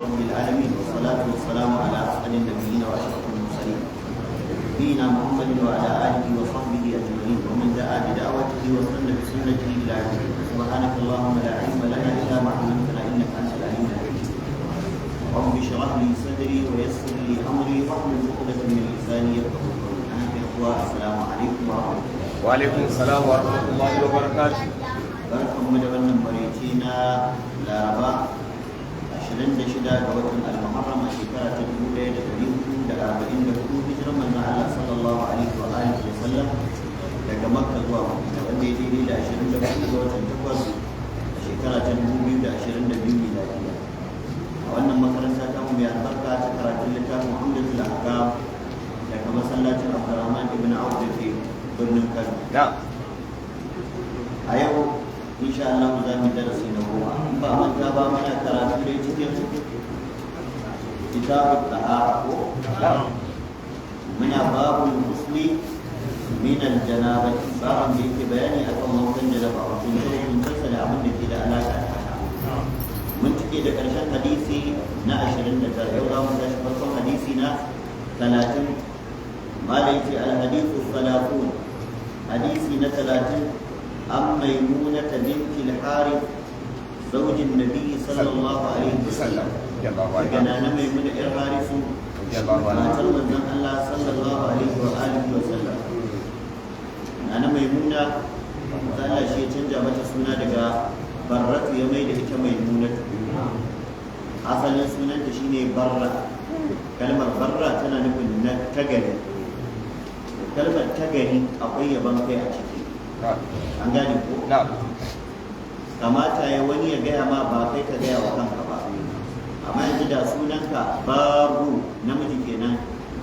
رب العالمين والصلاة والسلام على أسعد النبيين وأشرف المرسلين نبينا محمد وعلى آله وصحبه أجمعين ومن دعا بدعوته وسن بسنته إلى يوم الدين سبحانك اللهم لا علم لنا إلا ما علمتنا إنك أنت العليم الحكيم رب اشرح لي صدري ويسر لي أمري واحلل عقدة من لساني يفقهوا قولي السلام عليكم ورحمة الله وعليكم السلام ورحمة الله وبركاته. barkanmu da wannan maraice na laraba 26 ga watan al-muharram a shekara ta 1444 hijirar manzon Allah sallallahu alaihi wa alihi wa sallam daga makka zuwa madina wanda ya daidai da 24 ga watan takwas a shekara ta 2022 miladiya a wannan makaranta ta mu mai albarka ta karatun littafin Umdatul Ahkam daga masallacin Abdurrahman ibn Auf da ke birnin Kano a yau insha Allah za mu darasi na goma in ba manta ba mana karatu da cikin kitabut tahara ko muna babul musli min al janabati babun da yake bayani akan wankan janaba wato hukuncin sa da abin da ke da alaka da haka mun cike da karshen hadisi na 29 yau za mu tashi farkon hadisi na 30 malai ce al hadithu 30 hadisi na 30 عن ميمونة بنت الحارث زوج النبي صلى الله عليه وسلم كان أنا ميمونة الحارث ما تلمذ الله صلى الله عليه وآله وسلم أنا ميمونة قال شيء تنجا بتسمنا دجا برت يومي دك ميمونة أصلا سمنا تشيني برة كلمة برة تنا نقول تجري كلمة تجري أقوي بنكي أشكي an gane ko? kamata ya wani ya gaya ma ba kai ka gaya wa kanka ba amma yanzu da sunanka babu namiji kenan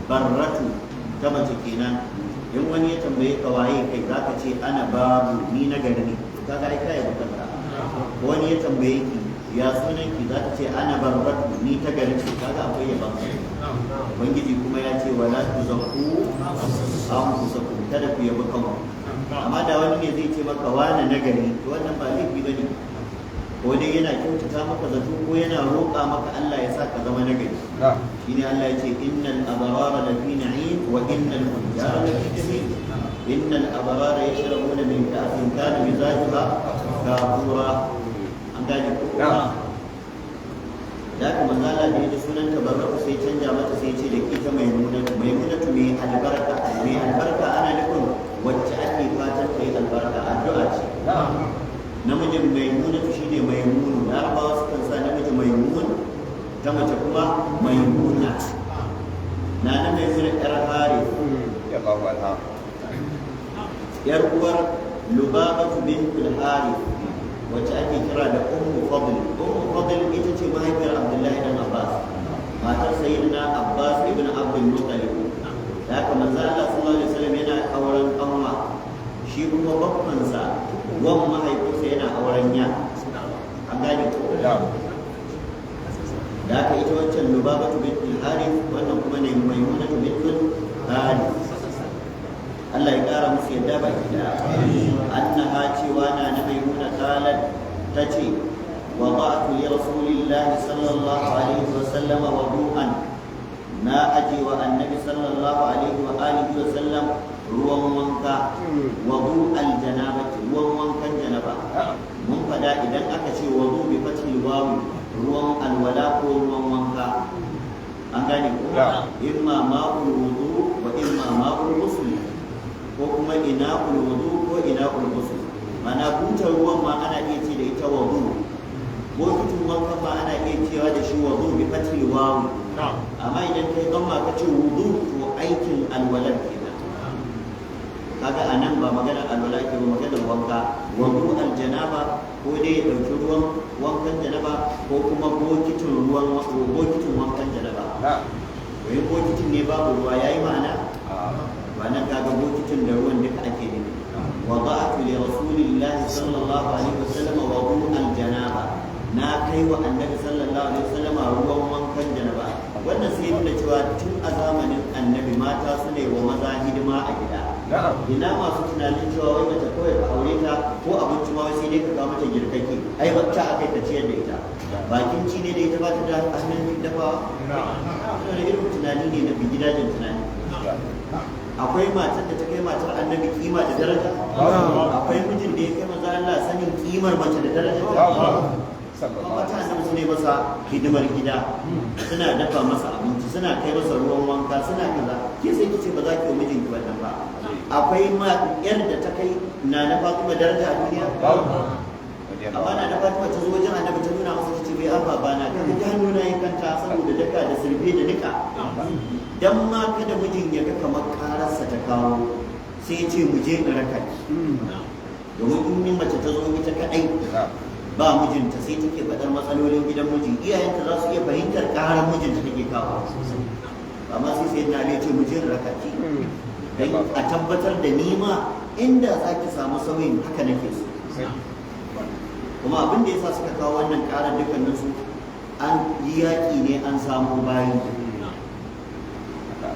barratu ta mace kenan in wani ya tambaye ka waye kai za ka ce ana babu ni na gari ne ka ga aika ya bukanka wani ya tambaye ki ya sunan ki za ka ce ana barratu ni ta gari ce ka ga akwai yaban ubangiji kuma ya ce wala tuzakku anfusakum kada ku yabi kanku amma da wani ne zai ce maka wani nagari to wannan ba laifi ba ne ko dai yana kyautata maka zato ko yana roƙa maka Allah ya sa ka zama nagari shine Allah ya ce innal abrara lafi na'im wa innal fujjara lafi jahim innal abrara yashrabuna min ka'sin kana mizajuha kafura an gane ko da kuma manzala da ya sunan tabarraku sai canja mata sai ce da ita maimunatu mai albarka mai albarka ana nufin wacce ake fatan ta yi albarka addu'a ce namijin maimunatu shine maimunu larabawa sukan sa namiji maimun ta mace kuma maimuna na maimuna yar hari yar uwar lubabatu bintul hari wacce ake kira da ummu fadl ita ce mahaifiyar abdullahi dan abbas matar sayyidina abbas ibn abdul muttalib da haka manzo Allah sallallahu alaihi wasallam yana auren kanwa shi kuma babbansa wan mahaifinsa yana auren ya an gane ko da haka ita wancan lubabatu bintul harith wannan kuma ne maimunatu bintul harith Allah ya kara musu yadda baki da annaha cewa na maimuna qalat tace wada'tu li rasulillahi sallallahu alaihi wasallam wudu'an na aje wa annabi sallallahu alaihi wa alihi wa sallam ruwan wanka wudu aljanabati ruwan wankan janaba mun fada idan aka ce wudu bi fathil waw ruwan alwala ko ruwan wanka an gane ko imma ma'ul wudu wa imma ma'ul ghusl ko kuma ina'ul wudu ko ina'ul ghusl mana butar ruwan ma ana iya ce da ita wudu bokitin wanka ma ana iya cewa da shi wudu bi fathil waw amma idan kai gamma ka ce wudu to aikin alwalar kenan kaga anan ba magana alwala ke ba magana wanka wudu aljanaba ko dai ya dauki ruwan wankan janaba ko kuma bokitin wankan janaba wai bokitin ne babu ruwa yayi ma'ana ba nan kaga bokitin da ruwan duka ake nufi wada'tu li rasulillahi sallallahu alaihi wasallam wudu aljanaba na kai wa annabi sallallahu alaihi wasallam ruwan wankan janaba wannan sai nuna cewa tun a zamanin annabi mata su ne wa maza hidima a gida ina masu tunanin cewa wai mace kawai ka aure ta ko abinci ma sai dai ka kawo mata girkaki ai wacce aka ta ciyar da ita bakin ci ne da ita ba ta da hannun dafawa da irin tunani ne na gidajen tunani. Akwai matar da ta kai matar annabi kima da daraja? Akwai mijin da ya kai maza Allah sanin kimar mace da daraja? Mata annabi su ne masa hidimar gida, suna dafa masa abinci, suna kai masa ruwan wanka, suna kaza. Ke sai kice ba za ki yi mijinki wannan ba. Akwai yar da ta kai na Fatima daraja a duniya? Amma na Fatima ta zo wajen annabi ta nuna masa ta ce bai abba bana ka ji hannuna ya kanta saboda daka da sirfe da nika. Dan ma kada mijin ya ga kamar kararsa ta kawo sai ya ce mu je in raka ki. Domin in mace ta zo ita kadai ba mijinta sai take faɗar matsalolin gidan mijin, iyayenta za su iya fahimtar karar mijinta take kawo. Amma sai na ce mu je in raka ki. Dan a tabbatar da nima inda za ki samu sauyin haka nake so. Kuma abin da yasa suka kawo wannan karar dukkanin su an yi yaƙi ne an samu bayi.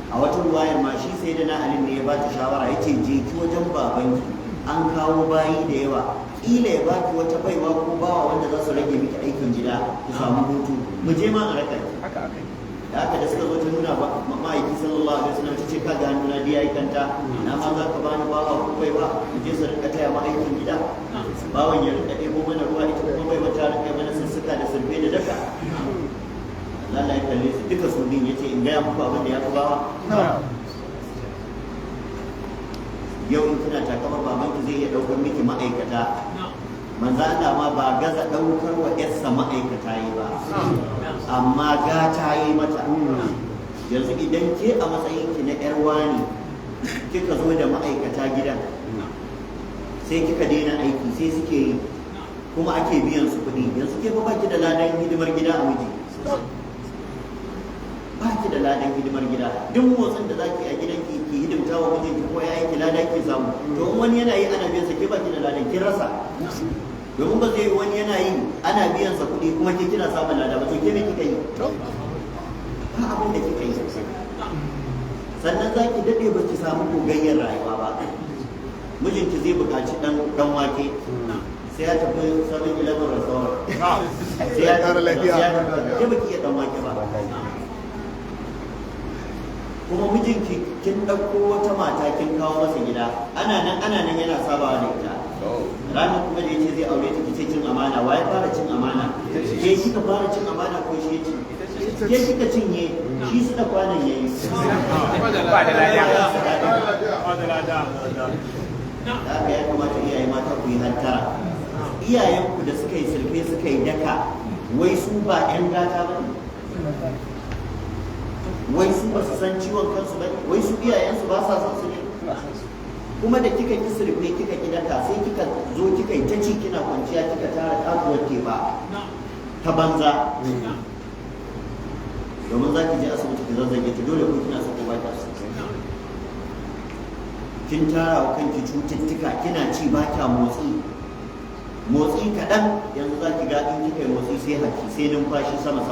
A wata ruwayar ma shi sai da na Ali ne ya ba ta shawara ya ce je ki wajen babanki an kawo bayi da yawa, ƙila ya baki wata baiwa ko bawa wanda za su rage miki aikin gida ku samu hutu, mu je ma a raka ki. Da haka da suka zo ta nuna ba ma'aiki sallallahu alaihi wasallam ta ce ka ga hannuna diya aikanta na ma za ka bani bawa ko baiwa mu je su rika taya ma aikin gida. Bawan ya rika ɗebo mana ruwa ita kuma baiwa ta rika mana sussuka da surfe da daka. Allah ya kalle su duka su din yace in gaya muku abin da ya fi bawa. Yau in kina takamar babanki zai iya ɗaukar miki ma'aikata, manzo Allah ma ba gaza ɗaukar wa ƴarsa ma'aikata yi ba, amma gata yi mata. Yanzu idan ke a matsayinki na ƴar wani kika zo da ma'aikata gidan sai kika daina aiki sai suke yi kuma ake biyan su kuɗi, yanzu ke ba ki da ladan hidimar gida a miji, ba ki da ladan hidimar gida. Duk motsin da zaki a gidan ki hidimta wa mijinki ko ya ki ladan ki samu, to in wani yana yi ana biyan sa ke ba ki da ladan kin rasa. Domin ba zai wani yana yi ana biyan sa kuɗi kuma ke kina samun lada ba, to ke me kika yi? Ba abin da kika yi. Sannan zaki dade ba ki samu gogayyar rayuwa ba. Mijinki zai buƙaci dan wake sai ya tafi 7-Eleven restaurant sai ya ƙara lafiya ke baki iya dan wake ba. Kuma mijinki kin ɗauko wata mata kin kawo masa gida, ana nan yana sabawa da ita. Ranar kuma da yace zai aure ta kice cin amana, waye fara cin amana? Ke kika fara cin amana ko shi yace? Ke kika cinye, shi su da kwanan yayi. Ba da lada. Da haka ya kamata iyaye mata ku yi hattara. Iyayenku da suka yi sulfe suka yi daka, wai su ba 'yan gata ba ne? Wai su ba su san ciwon kansu ba ne? Wai su iyayensu ba sa son su ne? Kuma da kika ki sulfe kika ki daka sai kika zo kika yi ta ci kina kwanciya kika tara katuwar teba ta banza. Domin za ki je asibiti ki zazzage ta dole ko kina so ko ba ta so. Kin tara wa kanki cututtuka kina ci ba kya motsi kaɗan, yanzu za ki ga in kika yi motsi sai haki sai numfashi sama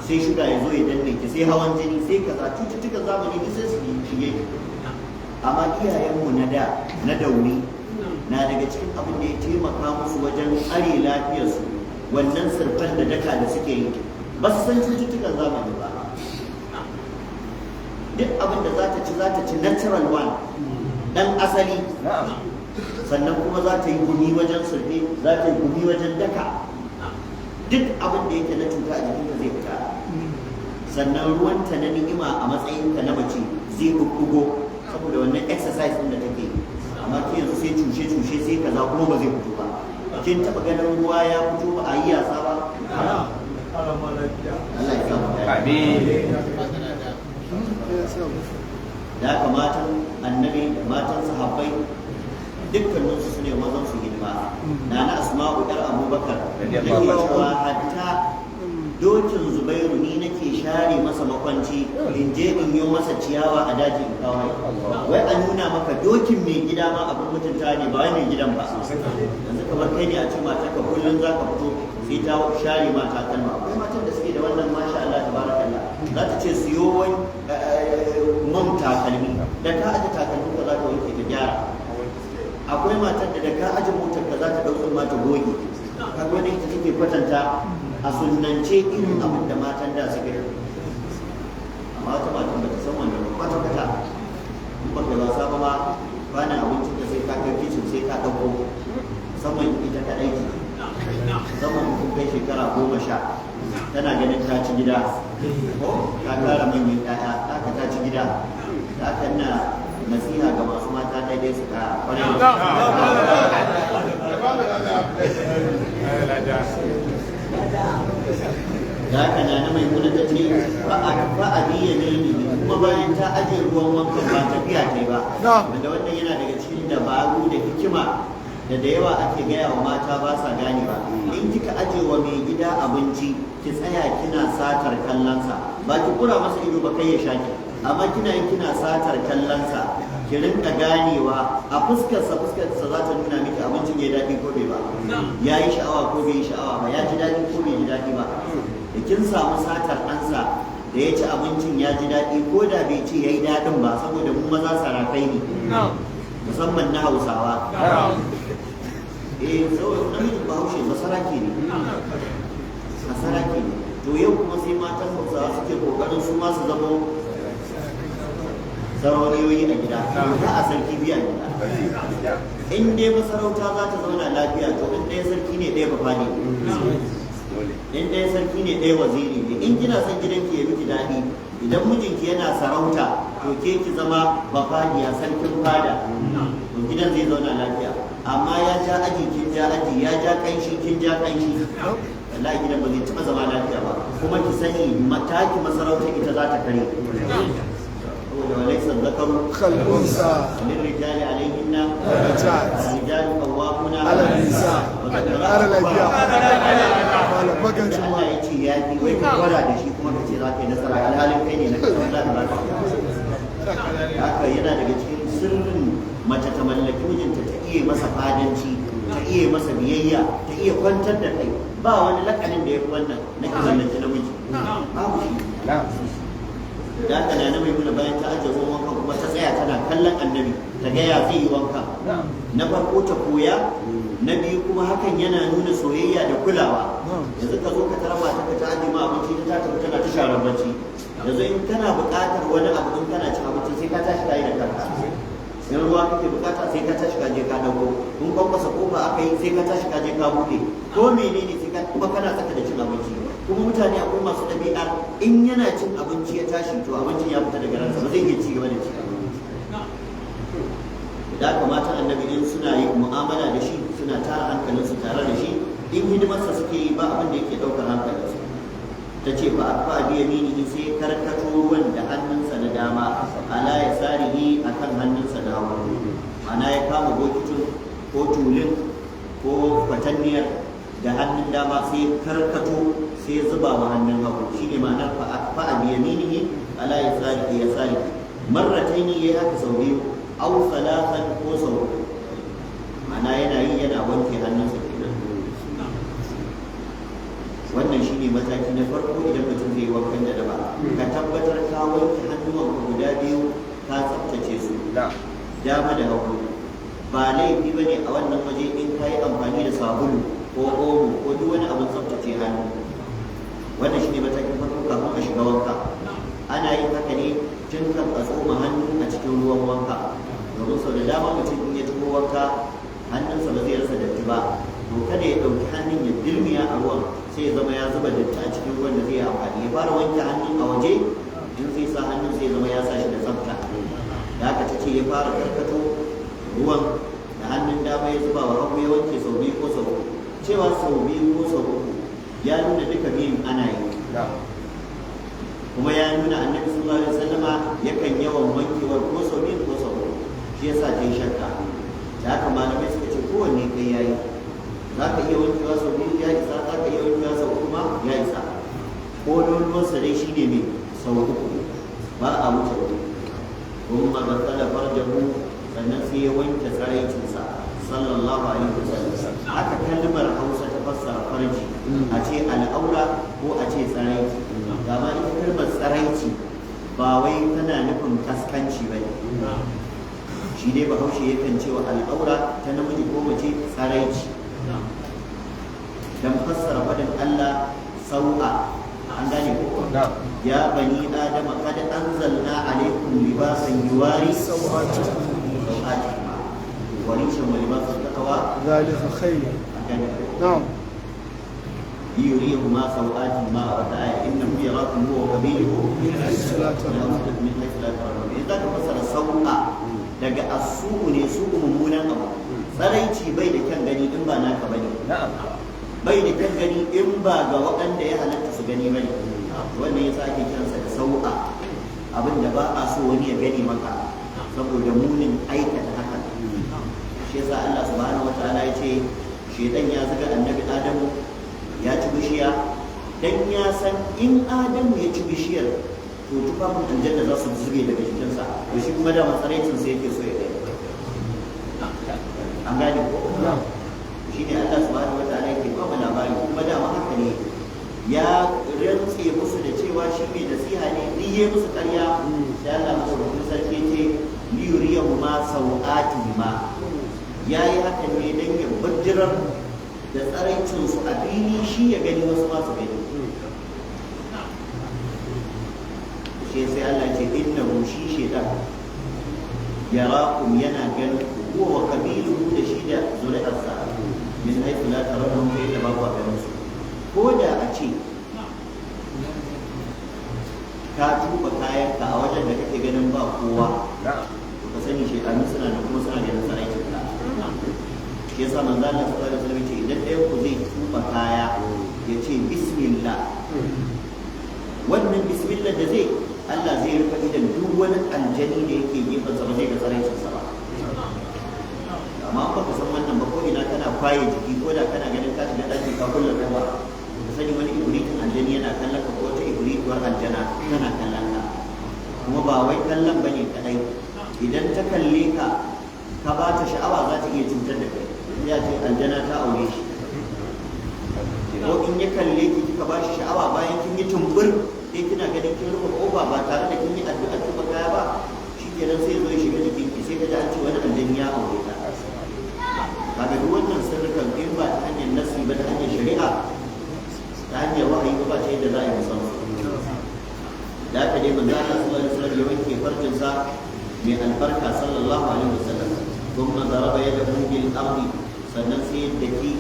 sai shuga ya zo ya danne ki sai hawan jini sai kaza, cututtukan zamani ne sai su shige ki. Amma iyayenmu na dauri na daga cikin abin da ya taimaka musu wajen tsare lafiyarsu, wannan sirfan da daka da suke yi ba su san cututtukan zamani ba. Duk abin da za ta ci natural one dan asali, sannan kuma za ta yi gumi wajen surfe, za ta yi gumi wajen daka. Duk abin da yake na cuta a jikinka zai fita. Sannan ruwanta na ni'ima a matsayinka na mace zai bubbugo saboda wannan exercise ɗin da take. Amma ke yanzu sai cushe sai kaza kuma ba zai fito ba. Kin taɓa ganin ruwa ya fito ba a yi yasa ba? Allah ya samu da haka matan annabi da matan sahabbai dukkaninsu su ne mazan su hidima. Na Asma'u ɗar Abubakar da ke cewa hatta dokin Zubairu ni nake share masa makwanci in je in yi masa ciyawa a daji in kawo. Wai a nuna maka dokin mai gida ma abin mutunta ne ba wai mai gidan ba. Yanzu kamar kai ne a ce mata ka kullum za ka fito sai ta share mata kalma. Akwai matan da suke da wannan masha Allah tabarakallah. Za ta ce siyo wani man takalmi da ka aje takalmi ka za ta wanke ta gyara. Akwai matar da ka aje motar ka za ta ɗaukar mata goge. Kaga wani ita take kwatanta a sunnance irin abin da matan da suka yi. Amma wata matan ba ta san wannan kwata-kwata, in ba da wasa ba ma bana abincin da sai ka kai kicin sai ka ɗauko, musamman ita kaɗai ce, musamman kun kai shekara 10 tana ganin ta ci gida ko ta kara manyan ƴaƴa haka ta ci gida, haka na nasiha ga masu mata daidai su ka kwarai da haka na mai kuna ta ce ba a biya ne kuma bayan ta ajiye ruwan wankan ba tafiya ta yi ba, wanda wannan yana daga cikin dabaru da hikima da yawa ake gaya wa mata ba sa gane ba. In kika aje wa mai gida abinci ki tsaya kina satar kallonsa, ba ki kura masa ido ba kai ya shaki, amma kina satar kallonsa ki rinka ganewa a fuskarsa za ta nuna miki abincin ya daɗi ko bai ba, ya yi sha'awa ko bai yi sha'awa ba, ya ji daɗi ko bai ji daɗi ba. Da kin samu satar ansa da ya ci abincin ya ji daɗi ko da bai ce ya yi daɗin ba, saboda mu maza sarakai ne musamman na Hausawa. Saboda namijin Bahaushe masaraki ne, to yau kuma sai matan Hausawa suke kokarin su ma su zama sarauniyoyi a gida, za a sarki biya gida. In dai masarauta za ta zauna lafiya, to in ɗaya sarki ne ɗaya bafa ne, in ɗaya sarki ne ɗaya waziri ne. In kina son gidanki ya miki daɗi, idan mijinki yana sarauta to ke ki zama bafadiya sarkin fada, to gidan zai zauna lafiya. Amma ya ja aji kin ja aji, ya ja kanshi kin ja kanshi, wallahi gidan ba zai taɓa zama lafiya ba. Kuma ki sani mataki masarauta ita za ta kare. وليس الذكر كالأنثى للرجال عليهن درجات الرجال قوامون على النساء وذكر الأنبياء قال بقى Allah ya ce ya fi wai ka gwada da shi kuma ka ce za ka yi nasara alhalin kai ne na kasar da ba haka yana daga cikin sirrin mace ta mallaki mijinta ta iya masa fadanci, ta iya masa biyayya, ta iya kwantar da kai. Ba wani lakanin da ya fi wannan na ki mallaki namiji, babu shi. Da haka na mai muna bayan ta ajiye ruwan wanka kuma ta tsaya tana kallon annabi ta ga ya zai yi wanka. Na farko ta koya, na biyu kuma hakan yana nuna soyayya da kulawa. Yanzu ka zo ka tara mata ka ta ajiye ma abinci ta tafi tana ta sharar bacci, yanzu in kana buƙatar wani abu in kana cin abinci sai ka tashi ka yi da kanka. In ruwa kake buƙata sai ka tashi ka je ka dauko, in kwankwasa kofa aka yi sai ka tashi ka je ka buɗe, ko menene sai ka kuma kana saka da cin abinci. Kuma mutane akwai masu ɗabi'ar in yana cin abinci ya tashi to abincin ya fita daga ransa ba zai iya ci gaba da ci. Da kamata annabi in suna yi mu'amala da shi suna tara hankalinsu tare da shi, in hidimarsa suke yi ba abin da yake ɗaukar hankalinsu. Ta ce ba a biya mini sai karkato ruwan da hannunsa na dama ala ya sarihi a kan hannunsa na hagu, ana ya kama bokitin ko tulin ko fatanniyar da hannun dama sai karkato sai zuba wa hannun hagu, shi ne ma'anar fa'a biya mini ala ya sarihi marrataini yayi haka sau biyu au salatan ko sau uku, ma'ana yana yi yana wanke hannunsa kenan. Wannan shi ne mataki na farko idan mutum zai wankan da daba, ka tabbatar ka wanke hannuwanka guda biyu ka tsaftace su dama da hagu. Ba laifi ba ne a wannan waje in ka yi amfani da sabulu ko omo ko duk wani abin tsaftace hannu. Wannan shi ne matakin farko kafin ka shiga wanka. Ana yin haka ne tun kan a tsoma hannu a cikin ruwan wanka, domin sau da dama mutum in ya tuho wanka hannunsa ba zai rasa datti ba, to kada ya ɗauki hannun ya dilmiya a ruwan sai ya zama ya zuba datti a cikin ruwan da zai amfani. Ya fara wanke hannun a waje, in zai sa hannun sai ya zama ya sa shi da tsafta. Da haka ta ce ya fara karkato ruwan da hannun dama ya zuba wa hagu ya wanke sau biyu ko sau uku. Cewa sau biyu ko sau uku ya nuna duka biyun ana yi, kuma ya nuna annabi sallallahu alaihi wasallama yakan yawan wankewar ko sau biyu ko sau uku, shi yasa ta yi shakka. Da haka malamai suka ce kowanne kai yayi, za ka iya wankewa sau biyu ya isa, za ka iya wankewa sau uku ma ya isa. Ko ruwansa dai shi ne mai sau uku, ba a wuce wuri. Kuma matsala farjahu, sannan sai ya wanke tsaraicinsa sallallahu alaihi wasallam. Haka kalmar Hausa ta fassara farji, a ce al'aura ko a ce tsaraici. Gama ita kalmar tsaraici ba wai tana nufin kaskanci ba ne. Shi dai Bahaushe yakan cewa al'aura ta namiji ko mace tsaraici. Dan fassara faɗin Allah sau'a an gane ko ya bani adama kad anzalna alaykum libasan yuwari سوآتكم وريشا ولباس التقوى ذلك خير نعم ليريهما سوآتهما وتعالى إنه يراكم هو وقبيله من حيث لا ترون من حيث لا ترون إذا كفسر سوء daga asu'u ne su mummunan abu tsaraici bai da kyan gani in ba naka bane bai da kyan gani in ba ga waɗanda ya halatta su gani bane wannan yasa ake kiransa da sau'a abin da ba a so wani ya gani maka saboda munin aikata haka shi yasa Allah subhanahu wataala ya ce shedan ya zuga annabi Adamu ya ci bishiya dan ya san in Adamu ya ci bishiyar to tufafin aljanna za su zube daga jikinsa to shi kuma da matsaraicin sai yake so ya gani an gane ko shi ne Allah subhanahu wataala yake ba mu labari kuma da haka ne ya rantse musu da cewa shi mai nasiha ne riye musu ƙarya sai Allah madaukakin sarki ce liyuriyahu ma sau'atihima yayi haka ne dan ya bujjirar da tsaraicin su a fili shi ya gani wasu masu gani shi sai Allah ce innahu shi shedan yarakum yana ganin ku wa kabiluhu da shi da zuri'arsa min haythu la tarawun fa yadda ba ku ganin su ko da a ce ka tuba kayanka a wajen da kake ganin ba kowa to ka sani shedanu suna da kuma suna ganin tsaraikin ka shi yasa manzo Allah sallallahu alaihi wasallam ce idan ɗayan ku zai tuba kaya ya ce bismillah wannan bismillah da zai Allah zai rufe idan duk wani aljani da yake gefen sa ba zai ga tsaraicin sa ba amma ba ka san wannan ba ko ina kana kwaye jiki ko da kana ganin ka shiga ɗaki ka kulle kowa ka sani wani ibritin aljani yana kallon ka ko wata ibrituwar aljana tana kallon ka kuma ba wai kallon bane kadai idan ta kalle ka ka ba ta sha'awa za ta iya cutar da kai ya ce aljana ta aure shi ko in ya kalle ki kika ba shi sha'awa bayan kin yi tumbur sai kina ganin kin rufe kofa ba tare da kin yi addu'a tuba kaya ba shikenan sai zo ya shiga jikin ki sai ka ji an ce wani aljani ya aure ta kaga duk wannan sirrukan in ba ta hanyar nasi ba ta hanyar shari'a ta hanyar wahayi ba ta yadda za a yi musamman da aka dai manzo Allah sallallahu alaihi wasallam ya wanke farjinsa mai albarka sallallahu alaihi wasallam kuma zaraba yadahu bil ardi sannan sai ya daki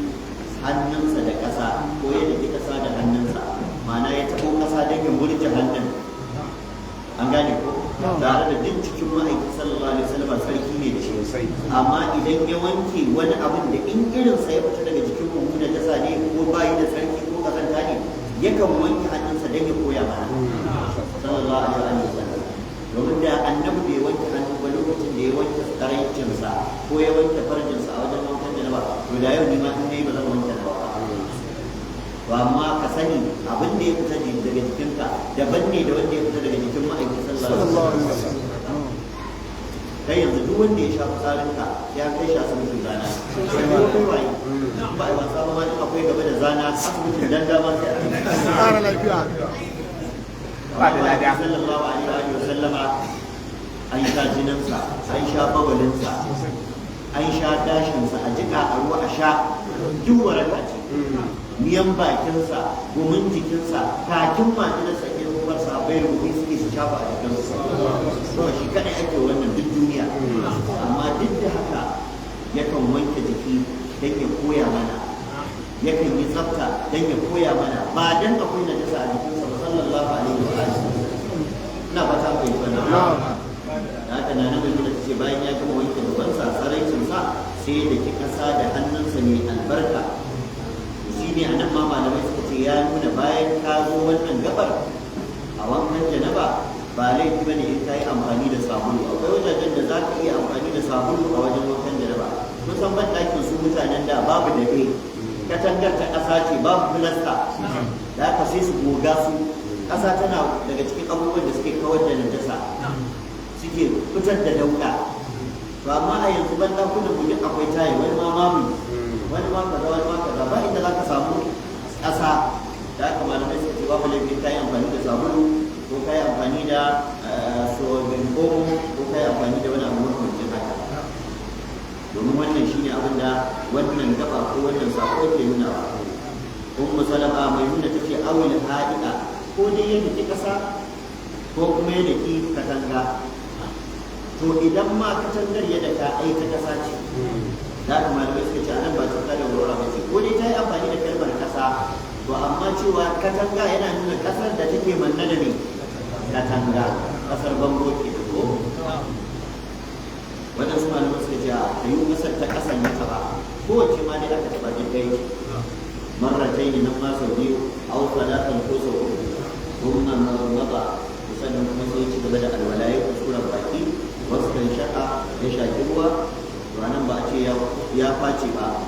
hannunsa da ƙasa ko ya daki ƙasa da hannunsa ma'ana ya taɓo ƙasa don ya murje hannun an gane ko tare da duk cikin ma'aiki sallallahu alaihi wasallam sarki ne da shi amma idan ya wanke wani abin da in irinsa ya fita daga jikin mummunan ƙasa ne ko bayi da sarki ko ƙazanta ne yakan wanke hannunsa don ya koya mana sallallahu alaihi wasallam domin da annabi bai wanke hannu ba lokacin da ya wanke tsaraicinsa ko ya wanke farjinsa a wajen wankan janaba to da yau ni ma in nayi ba zan wanke ba to amma ka sani abin da ya fita daga jikinka daban ne da wanda ya fita daga jikin ma'aikin sallallahu alaihi wasallam kai yanzu duk wanda ya sha fitsarinka ya kai shi asibitin zana ko kai waye ba a wasa ba ma akwai gaba da zana asibitin dan dama sai a ƙara lafiya ba da lada sallallahu alaihi wa sallama an sha jininsa an sha bawalinsa an sha dashinsa a jika a ruwa a sha duk waraka ce miyan bakinsa gumin jikinsa kakin majinarsa ke zubar sabai rubutu suke su shafa a jikinsa kuma shi kadai ake wannan duk duniya amma duk da haka yakan wanke jiki don ya koya mana yakan yi tsafta don ya koya mana ba don akwai najasa a jikinsa ba sallallahu alaihi wa sallam ina fata ku yi wannan da haka na nan mai ce bayan ya gama wanke gabansa tsaraicinsa sai da ki kasa da hannunsa mai albarka shi ne a nan ma malamai suka ce ya nuna bayan ka zo wannan gabar a wankan janaba ba laifi bane in ka yi amfani da sabulu akwai wajajen da za ka iya amfani da sabulu a wajen wankan janaba kusan ban ɗakin su mutanen da babu dafe katangar ta ƙasa ce babu filasta da aka sai su goga su ƙasa tana daga cikin abubuwan da suke kawar da najasa suke fitar da dauɗa to amma a yanzu ban ɗakunan mu duk akwai tayi wani ma mamu wani ma kaza wani ma kaza ba inda za ka samu ƙasa da aka malamai suka ce babu laifin ka yi amfani da sabulu ko ka yi amfani da sobin omo ko ka yi amfani da wani abu makamancin haka domin wannan shine abin da wannan gaba ko wannan sako ke nuna wa ummu salama maimuna tace awil hadida ko dai ya daki kasa ko kuma ya daki katanga to idan ma katangar ya daka ai ta kasa ce da kuma malamai suka ce anan ba ta da wurare ba ce ko dai ta yi amfani da kalmar kasa to amma cewa katanga yana nuna kasar da take manna da ne katanga kasar bango ke da ko wadansu malamai suka ce a yi kasar ta kasan ya taba kowace ma dai aka taba duk kai marratai ne nan ma sau biyu au salatan ko sau uku kuma marmaba sannan kuma sai ci gaba da alwala ya kuskura baki wasu kan shaka ya shaki ruwa to anan ba a ce ya face ba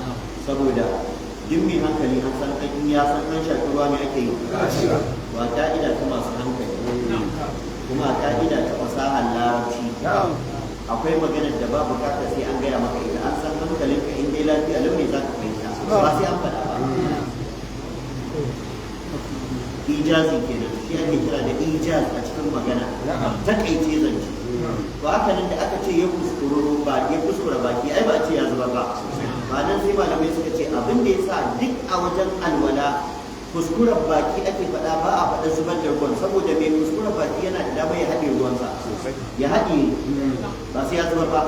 saboda duk mai hankali an san in ya san an shaki ruwa ne ake yi ba ka'ida ta masu hankali kuma ka'ida ta fasahar larabci akwai maganar da ba bukata sai an gaya maka idan an san hankalin ka in dai lafiya lau ne za ka fahimta ba sai an faɗa ba ijazi kenan shi ake kira da ijaz a cikin magana takaice zance to haka nan da aka ce ya kuskura baki ai ba a ce ya zuba ba ba nan sai malamai suka ce abin da yasa duk a wajen alwala kuskuren baki ake faɗa ba a faɗa zubar da ruwan saboda mai kuskuren baki yana da dama ya haɗe ruwansa ya haɗe ba sai ya zubar ba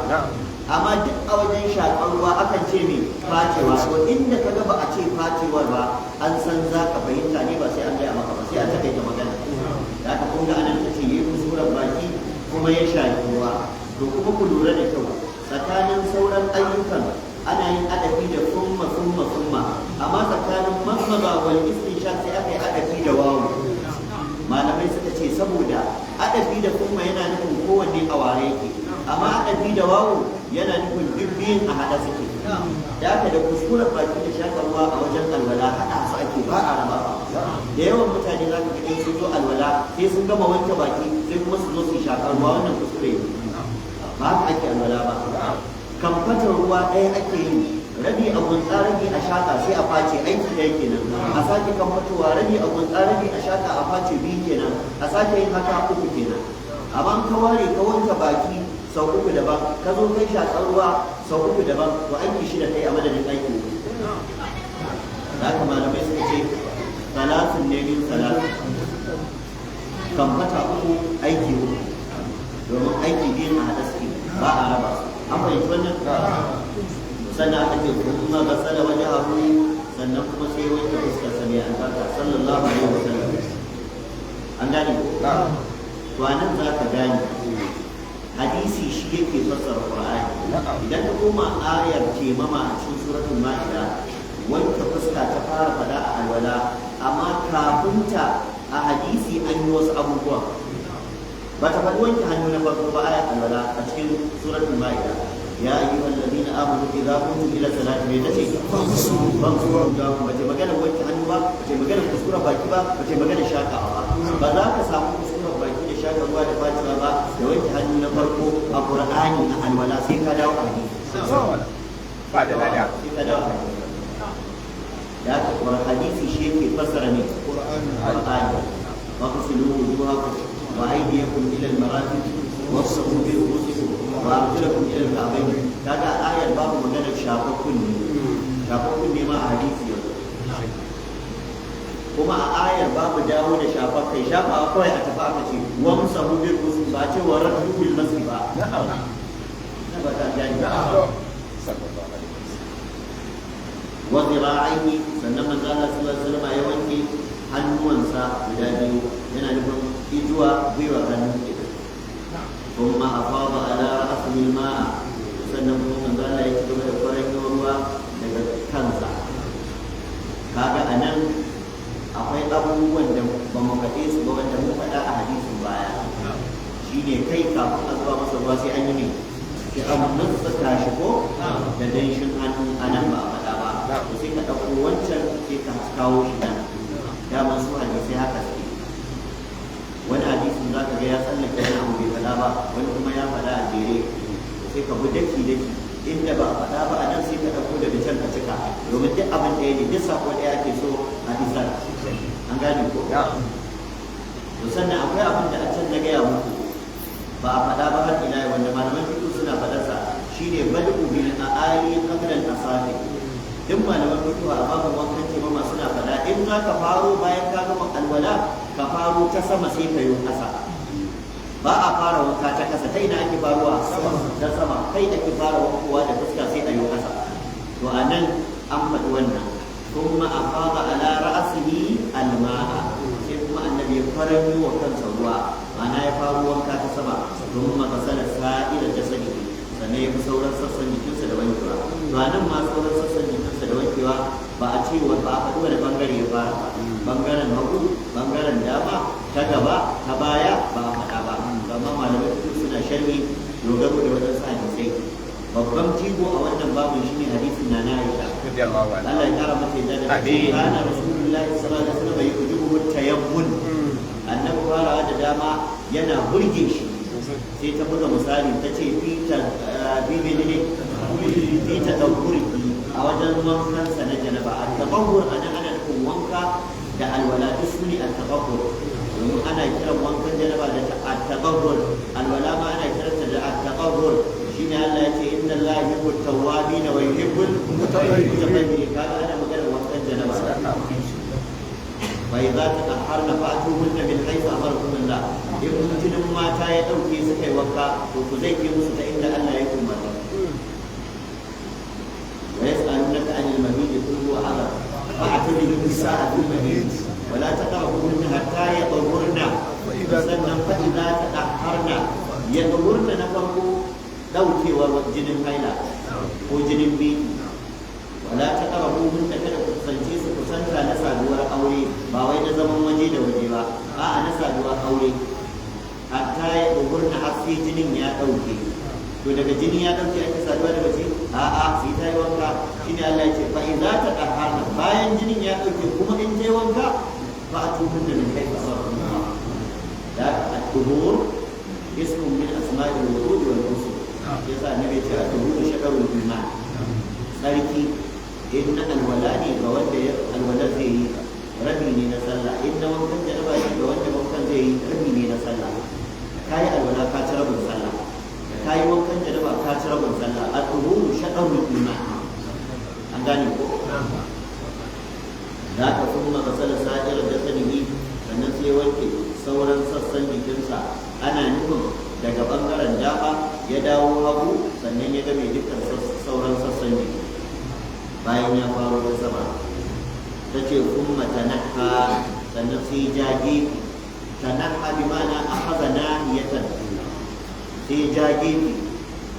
amma duk a wajen shaƙar ruwa akan ce mai facewa to inda ka ga ba a ce facewar ba an san za ka fahimta ne ba sai an gaya maka ba sai a takaita magana da aka kunga anan ta ce yi kuskuren baki kuma ya shaƙi ruwa to kuma ku lura da kyau tsakanin sauran ayyukan ana yin adafi da summa amma tsakanin masmaza wal istinshaq sai aka yi adafi da wawu malamai suka ce saboda adafi da summa yana nufin kowanne a ware yake amma adafi da wawu yana nufin duk biyun a hada suke da aka da kuskuren baki da shakarwa a wajen alwala hada su ake ba a raba da yawan mutane za ka ga sun zo alwala sai sun gama wanke baki sai kuma su zo su shakarwa wannan kuskure ba haka ake alwala ba kamfatar ruwa ɗaya ake yi rabi a gunsa rabi a shaka sai a face aiki ɗaya kenan a sake kamfatowa rabi a gunsa rabi a shaka a face biyu kenan a sake yin haka uku kenan amma ka ware ka wanke baki sau uku daban ka zo kai shakar ruwa sau uku daban to aiki shida kai a madadin aiki da haka malamai suka ce salatin ne min salatin kamfata uku aiki uku domin aiki biyun a haɗa suke ba a raba su an fahimci wannan sannan aka ce kuma ga tsada waje abu sannan kuma sai wanke fuskar sa mai albarka sallallahu alaihi wa sallam an gane ko to anan za ka gane hadisi shi yake fassara qur'ani idan ka koma ayar mama a cikin suratul ma'ida wanke fuska ta fara fada a alwala amma kafinta a hadisi an yi wasu abubuwa ba ta faɗi wanke hannu na farko ba ayat alwala a cikin suratul ma'ida ya ayyuhal ladina amanu idza qumtum ila salati me tace famsu ba ta magana wanke hannu ba ba ta magana kuskura baki ba ba ta magana shakawa ba za ka samu kuskura baki da shaka ruwa da fatiha ba da wanke hannu na farko a qur'ani a alwala sai ka dawo a hadisi ba da lada sai ka dawo a hadisi da ka hadisi shi yake fassara ne qur'ani wa kusilu wujuhakum وأيديكم إلى المرافق وابصقوا برؤوسكم وأرجلكم إلى الكعبين كذا آية باب مجال شافكم ما حديث kuma a ayar babu dawo da shafa kai shafa kawai a tafi aka ce wa musahu bil usul ba ce wa raddu bil masjid ba na ba ta gani wa zira'ihi sannan manzo Allah sallallahu alaihi wasallam ya wanke hannuwansa guda biyu yana nufin izuwa gwiwar hannu kuma a faba ala ra'asul ma'a sannan kuma manzo Allah ya ci gaba da kwarin ruwa daga kansa kaga anan akwai abubuwan da ba mu faɗe su ba wanda mun faɗa a hadisin baya shine kai kafin a zuba masa ruwa sai an yi ne sai an nutsa shi ko da danshin hannu anan ba a faɗa ba to sai ka ɗauko wancan sai ka kawo shi nan daman su hadisai haka suke wani hadisin za ka ga ya tsallake wani abu bai faɗa ba wani kuma ya faɗa a jere sai ka bi daki inda ba a faɗa ba a nan sai ka ɗauko daga can ka cika domin duk abin ɗaya ne duk sako ɗaya ake so a isar an gane ko to sannan akwai abin da a can na gaya muku ba a faɗa ba har ila wanda malaman fiqh suna faɗarsa shine bad'u bil a'ali qabla al asafi duk malaman fiqh a babin wankan taimama suna faɗa in za ka faro bayan ka gama alwala ka faro ta sama sai ka yi ƙasa ba a fara wanka ta ƙasa ta ina ake faruwa ta sama kai ake fara wankowa da fuska sai a yi ƙasa to a nan an faɗi wannan kuma a fara ala ra'asihi alma'a sai kuma annabi ya faranyo wa kansa ruwa ma'ana ya faro wanka ta sama kuma kasala sa'ila jasadihi sannan ya fi sauran sassan jikinsa da wankewa to a nan ma sauran sassan jikinsa da wankewa ba a ce ba a faɗi wani bangare ya fara ba bangaren hagu bangaren dama ta gaba ta baya ba a faɗa ba amma malamai suna sharhi dogaro da wadansu hadisai babban jigo a wannan babu shine hadisin na Aisha Allah ya kara mata yadda da kana Rasulullahi sallallahu alaihi wasallam yujibu tayammun annabi fara da dama yana burge shi sai ta buga misali ta ce fi ta dabburi a wajen wankan sa na janaba a tabahur ana nufin wanka da alwala duk sune a tabahur domin ana kiran wankan janaba da at-tabahur alwala ma ana kiranta da at-tabahur shine Allah ya ce inna Allaha yuhibbu at-tawwabin wa yuhibbu al-mutatahhirin kaga ana magana wankan janaba wa idza tatahharna fa'tuhunna min haythu amarakum Allah in mutumin mata ya dauke su kai wanka to ku zai ke musu ta inda Allah ya umarta wa yas'alunaka 'anil mahid qul huwa adha fa'tabiru bis-sa'a fil mahid ولا تقربوهن حتى يطهرن sannan fa'iza ta ɗaharna ya ɗahurna na farko ɗaukewar jinin haila ko jinin biyu wala ta ƙarabuhun da kada ku kusance su kusanta na saduwar aure ba wai na zaman waje da waje ba a'a na saduwar aure hatta ya ɗahurna har sai jinin ya ɗauke to daga jini ya ɗauke ake saduwa da waje a'a sai ta yi wanka shine Allah ya ce fa'iza ta ɗaharna bayan jinin ya ɗauke kuma in ta yi wanka فأتوهن من حيث أمركم الله الطهور اسم من أسماء الوضوء والغسل يسأل النبي الطهور شكر الإيمان سالكي إن الولاد فود الولد زي ربيني نسلا إن وكان جنبا فود وكان زي ربيني نسلا كاي الولد كاترب نسلا كاي وكان جنبا كاترب نسلا الطهور شكر الإيمان أنغاني za ka kuma kasala sa'ir da sanihi sannan sai wanke sauran sassan jikinsa ana nufin daga bangaren dama ya dawo hagu sannan ya game dukkan sauran sassan jiki bayan ya faro da sama ta ce kuma tanaha sannan sai jage tanaha bi ma'ana akhadha nahiyatan sai jage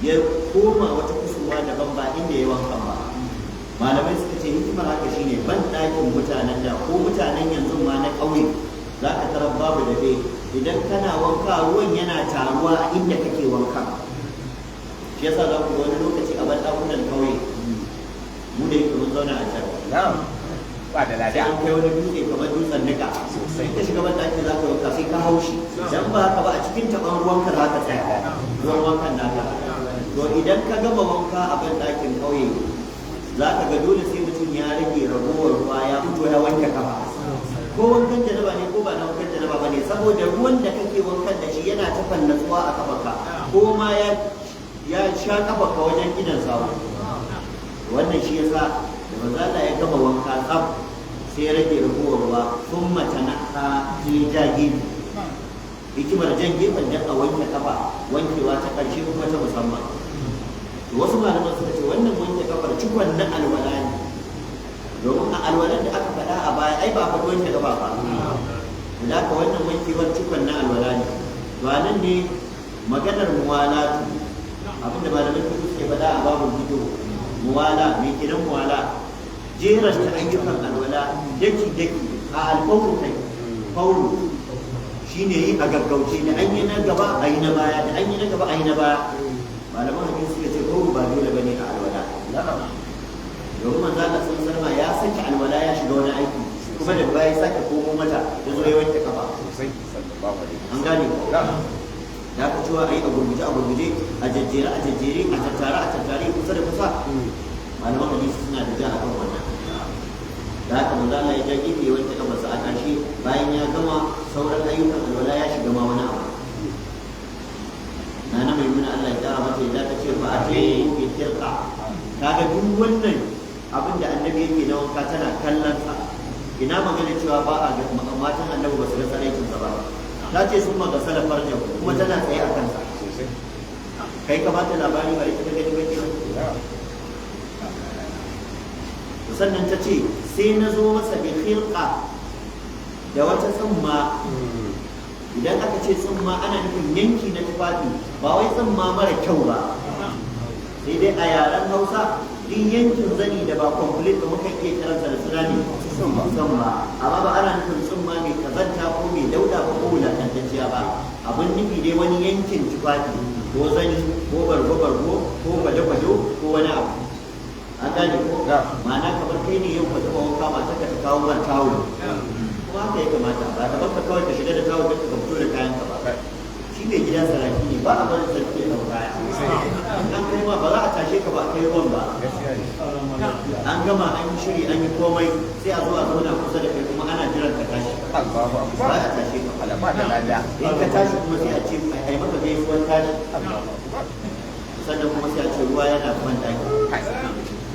ya koma wata kusurwa daban ba inda ya wanka ba malamai suka ce hikimar haka shine ban ɗakin mutanen da ko mutanen yanzu ma na ƙauye za ka tarar babu da dai idan kana wanka ruwan yana taruwa a inda kake wanka shi yasa za ku ga wani lokaci a ban ɗakunan ƙauye mu da yake mun zauna a can ba da lada an kai wani dutse kamar dutsen nika sosai ka shiga ban ɗaki za ka wanka sai ka haushi dan ba haka ba a cikin taɓan ruwanka za ka tsaya ruwan wankan naka to idan ka gama wanka a ban ɗakin ƙauye za ka ga dole sai mutum ya rage ragowar ruwa ya fito ya wanke kafa ko wankan janaba ne ko ba na wankan janaba ba ne saboda ruwan da kake wankan da shi yana ta fallatsuwa a kafarka ko ma ya sha kafarka wajen idan sawu wannan shi yasa da manzo Allah ya gama wanka tsaf sai ya rage ragowar ruwa sun matanaka sai ja gefe hikimar jan gefen dan a wanke kafa wankewa ta ƙarshe kuma ta musamman wasu malaman suka ce wannan wanke kafar cikon na alwala ne domin a alwalan da aka faɗa a baya ai ba faɗi wanke kafa ba da haka wannan wankewar cikon na alwala ne to a nan ne maganar muwalatu abinda malaman fiqh suke faɗa a babu fito muwala me kiran muwala jerar ta ayyukan alwala daki a alfawru kai fawru shine yi a gaggauce da an yi na gaba a yi na baya da an yi na gaba a yi na baya malaman hadisi suka ce ko ba dole bane a alwala domin manzo Allah sallallahu alaihi ya saki alwala ya shiga wani aiki kuma da baya ya sake komo mata ya zo ya wanke kafa an gane ko da aka cewa ayi a gurguje a jejjere a tattare kusa da kusa malaman hadisi suna da ja akan wannan da haka manzo Allah ya jage ya wanke kafarsa a ƙarshe bayan ya gama sauran ayyukan alwala ya shiga ma wani abu na mai muna Allah ya kara mata yadda ta ce ba a ce ke kirka kaga duk wannan abin da annabi yake na wanka tana kallon sa ina magana cewa ba a ga matan annabi ba su ga tsaraicin ba ta ce sun maga salafar jau kuma tana tsaye a kansa kai kamata labari ba ita ta gani ba kenan sannan ta ce sai na zo masa bi khilqa da wata tsumma. Idan aka ce tsumma ana nufin yanki na tufafi ba wai tsumma mara kyau ba, sai dai a yaren Hausa din yankin zani da ba complete ba muka iya kiransa da suna ne tsumma, amma ba ana nufin tsumma mai kazanta ko mai dauda ba ko wulakantacciya ba. Abin nufi dai wani yankin tufafi ko zani ko bargo ko gwaje-gwaje ko wani abu. An gane ko ma'ana kamar kai ne yau ka taɓa wanka mata ka ta kawo man tawul kuma haka ya kamata ba ta baka kawai ka shiga da tawul ka fito da kayan ka ba. Shi mai gidan saraki ne ba a barin sarki ya ɗau kaya. An kai ma ba za a tashe ka ba a kai ruwan ba. An gama an yi shiri an yi komai sai a zo a zauna kusa da kai kuma ana jiran ka tashi. Ba a tashe ka. In ka tashi kuma sai a ce a yi maka gaisuwar tashi. Sannan kuma sai a ce ruwa yana kuma ɗaki.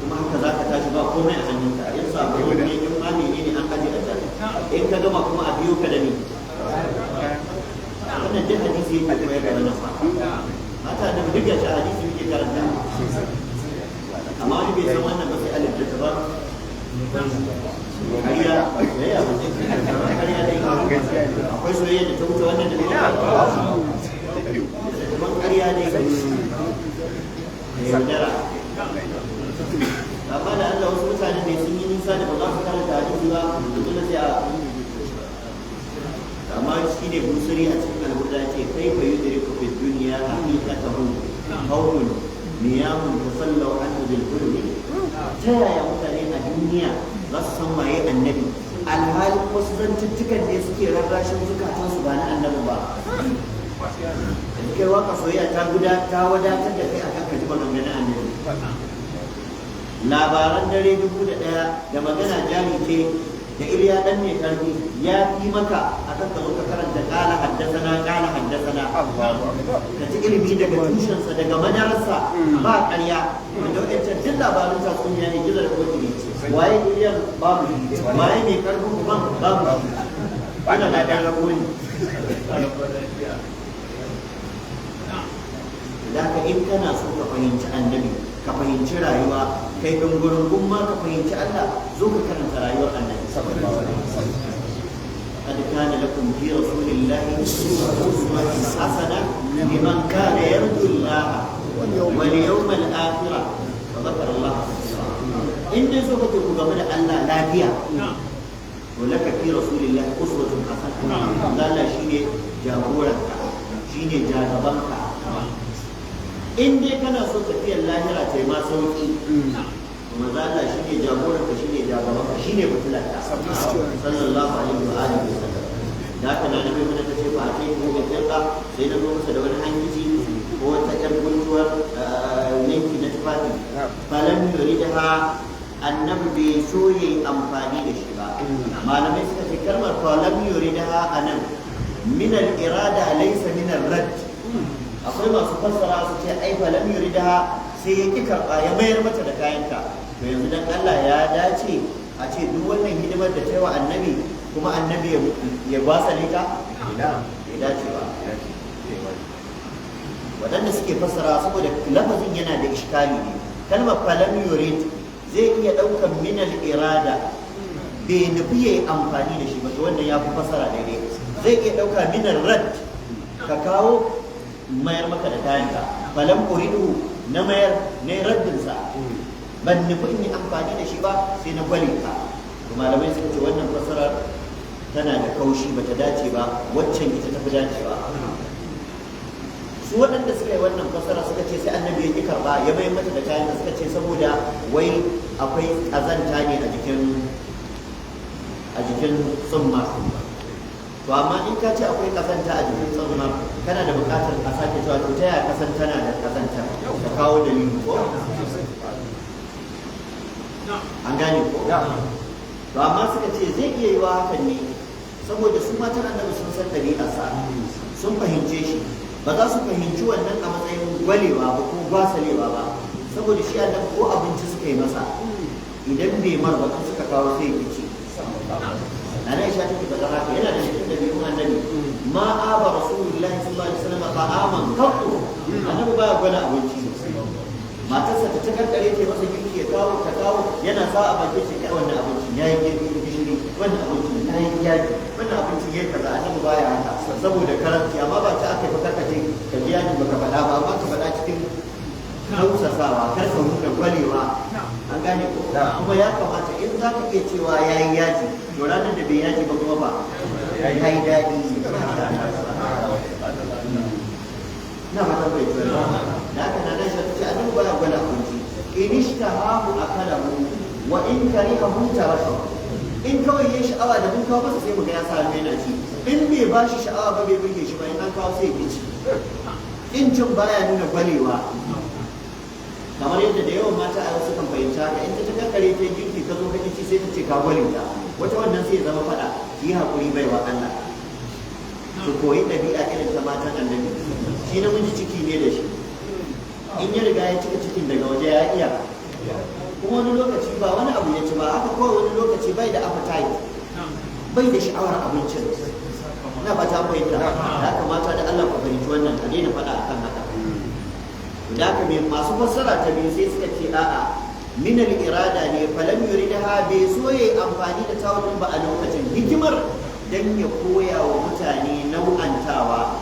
Kuma haka za ka tashi ba komai a hannunka. In sabo ne in ma menene an aje a can. In ka gama kuma a biyo ka da ni. Wannan duk hadisi yake koyar da wannan mata da duk ya ci hadisi yake karanta. Amma wani bai san wannan ba sai alif da ta ba. Kariya ya ba kariya dai akwai soyayya da ta wuce wannan da ne kuma kariya dai yaudara. Amma da Allah wasu mutane ne sun yi nisa da ba za su karanta hadisi ba dole sai a amma shi ne busiri a cikin alhuda ce kai fa yudri ku fi dunya haqiqatahu qawlun niyamun tasallu anhu bil kulli. Ta yaya mutane a duniya za su san waye annabi alhalin wasu zantuttukan ne suke rarrashin zukatansu ba na annabi ba. Kai waka soyayya ta wadatar da kai akan kaji maganganun annabi. Labaran dare 1001 da magana jari ce da Iliya dan mai karfi ya fi maka akan ka zo ka karanta kala haddasana ka ci ilimi daga tushensa daga madarasa ba ƙarya da wadancan duk labarin tatsuniya ne gizo da koki ne. Waye Iliyan babu waye mai karfin kuma babu ana da dan raboni. Da ka in kana so ka fahimci annabi ka fahimci rayuwa kai dungurungun ma ka fahimci Allah zo ka karanta rayuwar annabi sallallahu alaihi wasallam. Qad kana lakum fi rasulillahi uswatun hasana liman kana yarju Allah wal yawmal akhir wa dhakara Allah. In dai so kake ku game da Allah lafiya to laka fi rasulillahi uswatun hasana. Allah shine jagoranka shine jagabanka. In dai kana so tafiyar lahira ta yi ma sauki maza Allah shi ne jagoranka shi ne jagabanka shi ne mutulanka sallallahu alaihi wa alihi wa sallam. Da haka na nabi mana ta ce ba a kai ko ga kirka sai na zo masa da wani hankici ko wata ƴar guntuwar yanki na tufafi falan yuridaha annabi bai so yayi amfani da shi ba. Malamai suka ce kalmar falan yuridaha anan min al-irada laysa min ar-radd. Akwai masu fassara su ce ai fa lam yuridaha sai ya ki karba ya mayar mata da kayanta. To yanzu dan Allah ya dace a ce duk wannan hidimar da ta yi wa annabi kuma annabi ya gwasale ka? Ya dace ba. Waɗanda suke fassara saboda lafazin yana da iskali ne. Kalmar fa lam yurid zai iya ɗaukar minal irada bai nufi ya yi amfani da shi ba, to wannan ya fi fassara daidai. Zai iya ɗauka minar rad ka kawo mayar maka da kayanka falan uridu na mayar na raddinsa ban nufi in yi amfani da shi ba sai na gwale ka. Malamai suka ce wannan fasarar tana da kaushi bata dace ba, waccan ita tafi dacewa. Su waɗanda suka yi wannan fasara suka ce sai annabi ya ƙi karɓa ya mayar mata da kayan suka ce saboda wai akwai ƙazanta ne a jikin tsumma. To amma in ka ce akwai kasanta a jikin tsumma kana da buƙatar a sake cewa to ta yaya kasan tana da kasanta ka kawo dalili ko an gane ko. To amma suka ce zai iya yiwa hakan ne saboda su matan annabi sun san ɗabi'arsa sun fahimce shi, ba za su fahimci wannan a matsayin gwalewa ba ko gwasalewa ba saboda shi annabi ko abinci suka yi masa idan bai mar ba suka kawo sai ya ci na Aisha take faɗa haka yana da cikin dabi'un annabi ma aba rasulullahi sallallahu alaihi wasallam ta'aman qattu annabi ba gwada abinci matarsa ta kankare ta masa girki ya kawo yana sa a bakin shi kai wannan abincin yayi girki gishiri wannan abincin yayi yaji wannan abincin yayi kaza annabi baya haka saboda karanci amma ba ta aka fa kace ka ji yaji baka faɗa ba amma ka faɗa cikin hausasawa kar ka nuna gwalewa an gane ko kuma ya kamata in za ka iya cewa yayi yaji to ranar da bai yaji ba kuma ba yayi daɗi na mata bai tsaya da haka na nan shi annabi baya gwada abinci in ishtahahu akalahu wa in karihahu tarakahu in kawai yayi sha'awa da mun kawo masa sai mu ga ya sa yana ci in bai ba shi sha'awa ba bai burge shi ba in an kawo sai ya ci in cin baya nuna gwalewa kamar yadda da yawan mata a wasu kan fahimta haka in ta kankare ta girki ka zo ka ci sai ta ce ka gwale ta wata wannan sai ya zama fada ki hakuri bai wa Allah su koyi ɗabi'a irin ta matan annabi shi namiji ciki ne da shi in ya riga ya cika cikin daga waje ya iya kuma wani lokaci ba wani abu ya ci ba haka kawai wani lokaci bai da appetite bai da sha'awar abincin na fata fahimta ya kamata da Allah ku fahimci wannan a daina faɗa akan haka da haka mai masu fassara ta biyu sai suka ce a'a min al-irada ne falam yuridha bai so yayi amfani da tawulin ba a lokacin hikimar dan ya koya wa mutane nau'antawa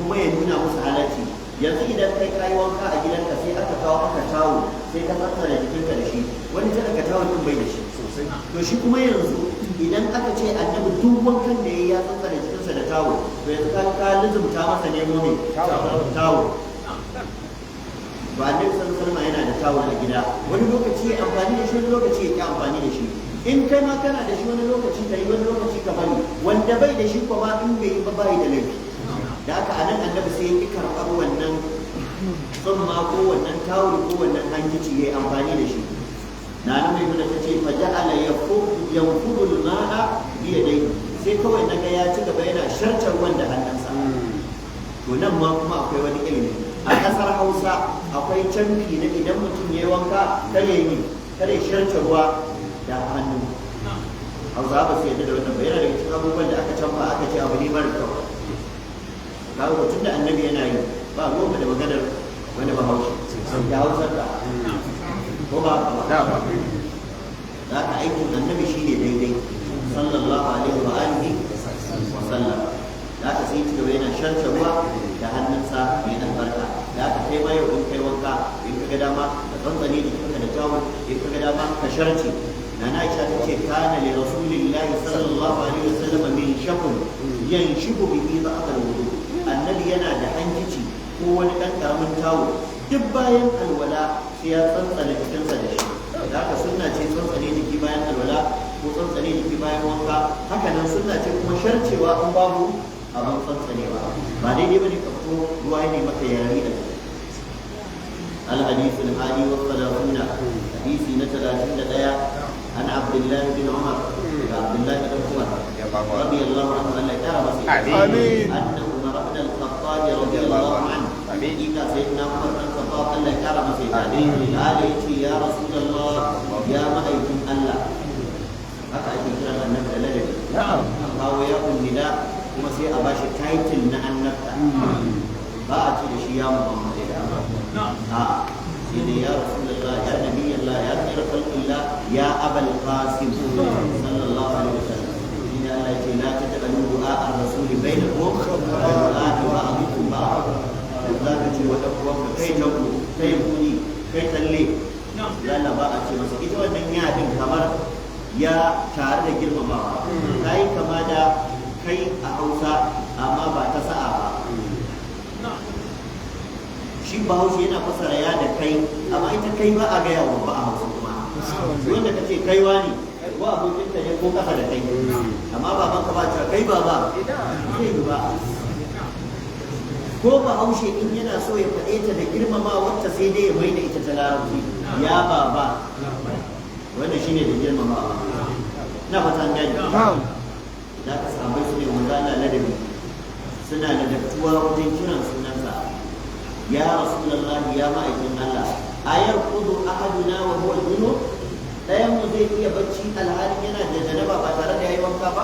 kuma ya nuna musu halacci yanzu idan kai kayi wanka a gidanka sai aka kawo aka tawo sai ka tattara jikinka da shi wani ta daga tawon din bai da shi to shi kuma yanzu idan aka ce annabi duk wankan da yayi ya tattara jikinsa da tawo to yanzu ka lizumta masa nemo me tawo ba annabi sallallahu alaihi yana da tawo a gida wani lokaci ya amfani da shi wani lokaci ya ki amfani da shi in kai ma kana da shi wani lokaci kai wani lokaci ka bari wanda bai da shi kuma in bai yi ba bai da laifi da haka anan annabi sai ya karɓar wannan tsumma ko wannan tawul ko wannan hankici ya yi amfani da shi na nan mai nuna ta ce fa ja'ala yanfudu al-ma'a bi yadayhi sai kawai naga ya ci gaba yana shartar ruwan da hannunsa to nan ma kuma akwai wani ilimi a kasar Hausa akwai canfi na idan mutum ya yi wanka kare yi kare shartar ruwa da hannu Hausa ba su yadda da wannan bayyana daga cikin abubuwan da aka canfa aka ce abu ne mara kyau kawo tun da annabi yana yi ba ruwan da maganar wani bahaushe ya hausar da ko ba ba za ka aikin annabi shi ne daidai sallallahu alaihi wa alihi wa sallam za ka sai cigaba yana sharta ruwa da hannunsa mai albarka za ka kai ma yau in kai wanka in ka ga dama ka tsantsane da kanka da tawul in ka ga dama ka sharce na Aisha ta ce kana li rasulillahi sallallahu alaihi wa sallam min shakun yanshibu bihi ba'd al-wudu annabi yana da hankici ko wani ɗan ƙaramin tawo duk bayan alwala sai ya tsantsane jikinsa da shi da haka sunna ce tsantsane jiki bayan alwala ko tsantsane jiki bayan wanka haka nan sunna ce kuma sharcewa in babu abin tsantsanewa ba daidai bane ka fito ruwa ne maka yari da الحديث الحادي والثلاثون حديث نتلا عند عن عبد الله بن عمر عبد الله بن عمر رضي الله عنه أن كان آمين أن عمر بن الخطاب رضي الله عنه إذا سيدنا عمر بن الخطاب أن كان قال يا رسول الله يا مأيكم الله haka ake kira annabi da ladabi kawo ya unnida kuma sai a bashi title na annabta ba a ce da shi ya Muhammad a sai dai ya Rasulullah ya Nabi Allah ya khairu khalqillah ya Abul Qasim sallallahu alaihi wasallam inna Allah ya ce la tatalu du'a ar-rasul bainakum wa la tu'abidu ba'd za ka ce wa ɗan kai tanku kai kuni kai talle lalla ba a ce masa ita wannan yadin kamar ya tare da girmamawa ta yi kama da kai a Hausa amma ba ta sa'a ba shi Bahaushe yana fasara ya da kai amma ita kai ba a gaya wa ba a Hausa kuma wanda ka ce kai wani wa abokinka ne ko kasa da kai amma baban ka ba ta kai baba zai yi ba ko Bahaushe in yana so ya faɗe ta da girmamawa wacce sai dai ya mai da ita ta larabci ya baba wannan shine da girmamawa na fatan gani da ka samu su ne wanda ladabi suna da dattuwa wajen kiran sunansa ya rasulullah ya ma'aikin Allah ayar kudu ahaduna wa huwa junub ɗayan mu zai iya bacci alhalin yana da janaba ba tare da yayi wanka ba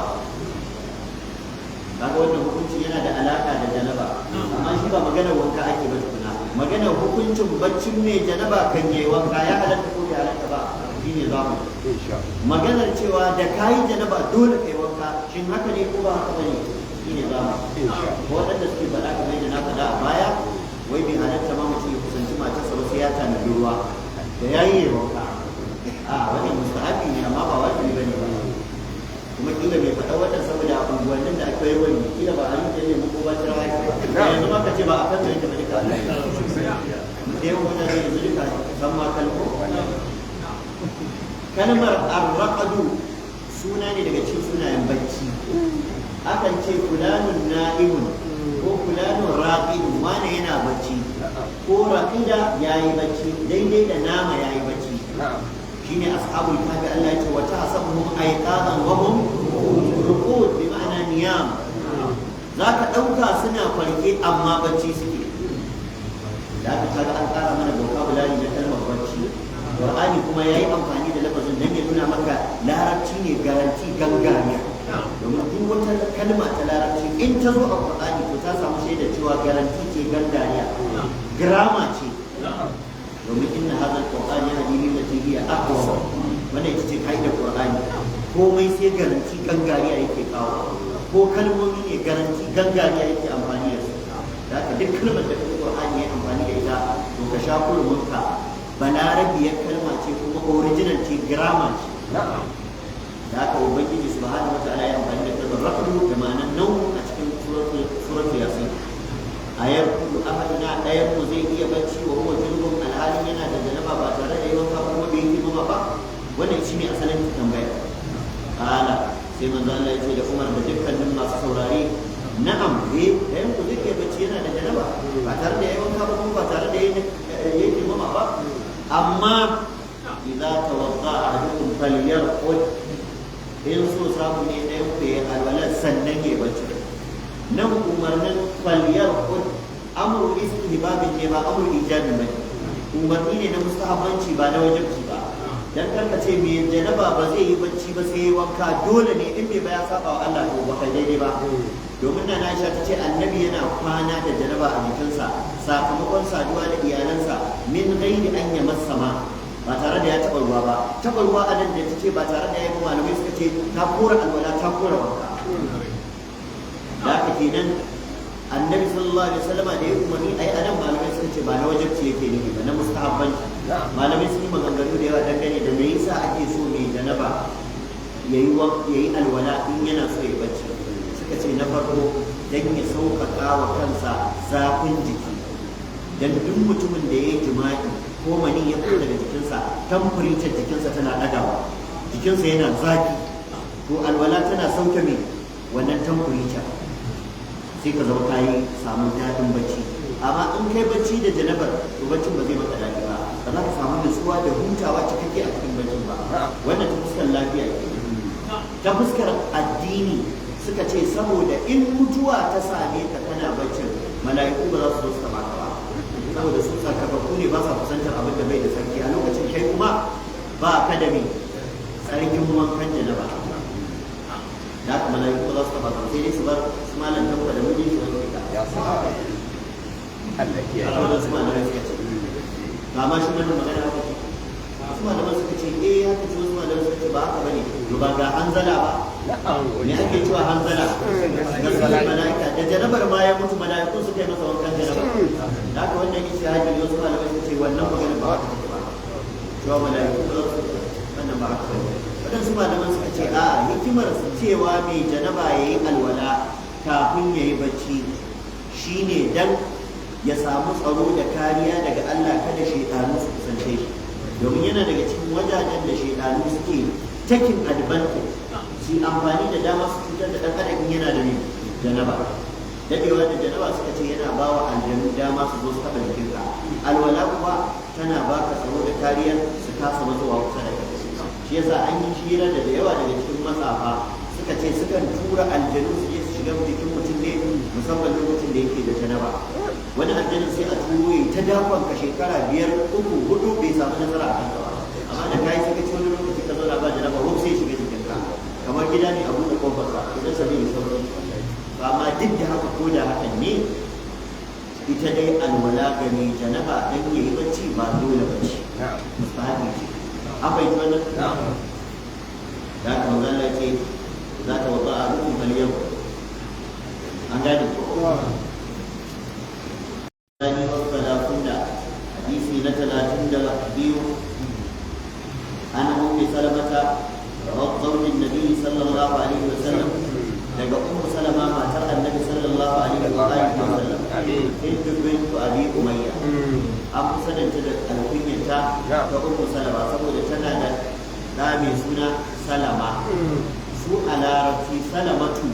kaga wannan hukunci yana da alaka da janaba amma shi ba maganar wanka ake ba tukuna maganar hukuncin baccin mai janaba kan yayi wanka ya halatta ko bai halatta ba shine zamu maganar cewa da kayi janaba dole kai wanka shin haka ne ko ba haka bane shine zamu ko wadanda suke faɗa kamar da na faɗa a baya wai bai halatta ma mutum ya kusanci matarsa ba sai ya tanadi ruwa da yayi wanka a wannan mustahabi ne amma ba wajibi bane ba kuma kila mai faɗa wannan saboda unguwannin da aka yi wani kila ba a yi ne ko ba tarawa yanzu ma ka ce ba a kan da ba duka da yawan wannan ne yanzu duka san ma kalmo kalmar arraqadu suna ne daga cikin sunayen bacci akan ce fulanun na'imun ko fulanun raqidun wane yana bacci ko raqida yayi bacci daidai da nama yayi bacci shine ashabul kahfi Allah ya ce wa tahsabuhum ayqadan wa hum ruqud bi ma'ana niyam zaka dauka suna farke amma bacci suke da aka kaga an ƙara mana vocabulary na kalmar bacci Qur'ani kuma yayi amfani da lafazin dan ya nuna maka larabci ne garanti gangariya domin duk wata kalma ta larabci in ta zo a Qur'ani to ta samu shaida cewa garanti ce gangariya grama ce domin inna hadha al-Qur'an yahdi lil lati hiya aqwam wannan ita ce kaidar Qur'ani komai sai garanti gangariya yake kawo ko kalmomi ne garanti gangariya yake amfani da su da haka duk kalmar da Qur'ani ya amfani da ita to ka sha kurmunka balarabiyar kalma ce kuma original ce grammar ce da haka ubangiji subhanahu wataala ya amfani da kalmar raqdu da ma'anar nau a cikin suratul yasin ayar kudu ahaduna ɗayan mu zai iya bacci wa huwa junubun alhalin yana da janaba ba tare da yawan kafa kuma bai yi mama ba wannan shi ne asalin tambaya kala sai manzo Allah ya ce da Umar da dukkanin masu saurare na'am ɗayan ku zai iya bacci yana da janaba ba tare da yawan kafa kuma ba tare da yayi mama ba amma idza tawadda ahadukum falyarqud in so samu ne ɗayan ku ya alwala sannan ya bacci nan umarnin kwaliyar kun amur istihbabin ne ba amur ijabin bane umarni ne na mustahabbanci ba na wajibci ba dan karka ce me janaba ba zai yi bacci ba sai wanka dole ne in bai ba ya saba wa Allah to baka daidai ba domin na Aisha ta ce annabi yana kwana da janaba a jikinsa sakamakon saduwa da iyalansa min ghairi an yamassa ma ba tare da ya taɓa ruwa ba taɓa ruwa a nan da ta ce ba tare da ya yi malamai suka ce ta kora alwala ta kora wanka da haka kenan annabi sallallahu alaihi wasallam da ya umarni ai anan malamai suka ce ba na wajibci yake nufi ba na mustahabbanci malamai sun yi maganganu da yawa dangane da me yasa ake so mai janaba yayi alwala in yana so ya bacci suka ce na farko dan ya sauƙaƙa wa kansa zafin jiki dan duk mutumin da yayi jima'i ko mani ya fito daga jikinsa temperature jikinsa tana ɗagawa jikinsa yana zafi to alwala tana sauke mai wannan temperature sai ka zama kayi samu daɗin bacci amma in kai bacci da janabar to baccin ba zai maka daɗi ba ba za ka samu nutsuwa da hutawa cikakke a cikin baccin ba wannan ta fuskar lafiya ke ta fuskar addini suka ce saboda in mutuwa ta same ka kana baccin mala'iku ba za su zo su taɓa ka ba saboda su tsarkakakku ne ba sa kusantar abin da bai da sarki a lokacin kai kuma ba ka da mai sarkin wankan janaba da haka mala'iku za su taba kan sai dai su bar su malam tabba da miji su wanke ka ya sa Allah ya yi su malam suka ce ba ma shi wannan magana haka ce su malam suka ce haka ce wasu malam suka ce ba haka bane to ba ga hanzala ba me ake cewa hanzala ga mala'ika da janabar ma ya mutu mala'iku suka yi masa wankan janaba da haka wannan yace haji ne wasu malam suka ce wannan magana ba haka take ba cewa mala'iku wannan ba haka bane waɗansu malaman suka ce a hikimar cewa mai janaba ya yi alwala kafin ya yi bacci shine dan ya samu tsaro da kariya daga Allah kada shaidanu su kusance shi domin yana daga cikin wajajen da shaidanu suke taking advantage su amfani da dama su cutar da ɗan adam yana da mai janaba daɗewa da janaba suka ce yana ba wa aljanu dama su zo su taɓa jikinka alwala kuma tana baka tsaro da kariya su kasa matsowa kusa da kai shi yasa an yi shira da yawa daga cikin matsafa suka ce sukan tura aljanu su je su shiga jikin mutum ne musamman lokacin da yake da janaba wani aljanin sai a turo ta dakon ka shekara 5 3 4 bai samu nasara a kanka ba amma da kai suka ci wani lokaci zauna ba janaba ko sai shiga cikin ka kamar gida ne a buɗe kofar ka idan sai ya sauki ba ma duk da haka ko da hakan ne ita dai alwala ga mai janaba dan yayi bacci ba dole bacci mustahabi ce an bai wannan da ka magana ce za ta wata a rukun kaliyar an gane ko Sani wasu talafunda hadisi na 32 an ummi salamata zaujin nabi sallallahu alaihi wasallam daga ummu salama matar annabi sallallahu alaihi wasallam hindu bintu abi umayya an kusadanta da alkunyanta ga ummu salama saboda tana da ɗa mai suna salama su a larabci salamatu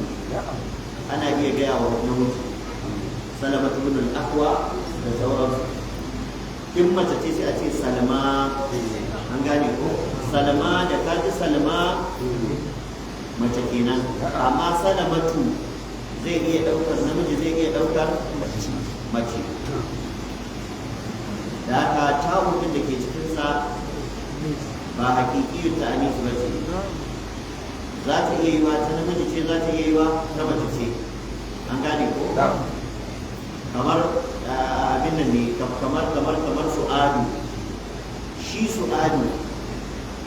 ana iya gaya wa namiji salamatu bin al-aqwa da sauransu in mace ce sai a ce salma an gane ko salma da kaji salma mace kenan amma salamatu zai iya daukar namiji zai iya daukar mace da haka tawun da ke cikinsa ba hakikiyar ta anisu ba ce za ta iya yi wa ta namiji ce za ta iya yi wa ta mace ce an gane ko kamar abin nan ne kamar su'adu shi su'adu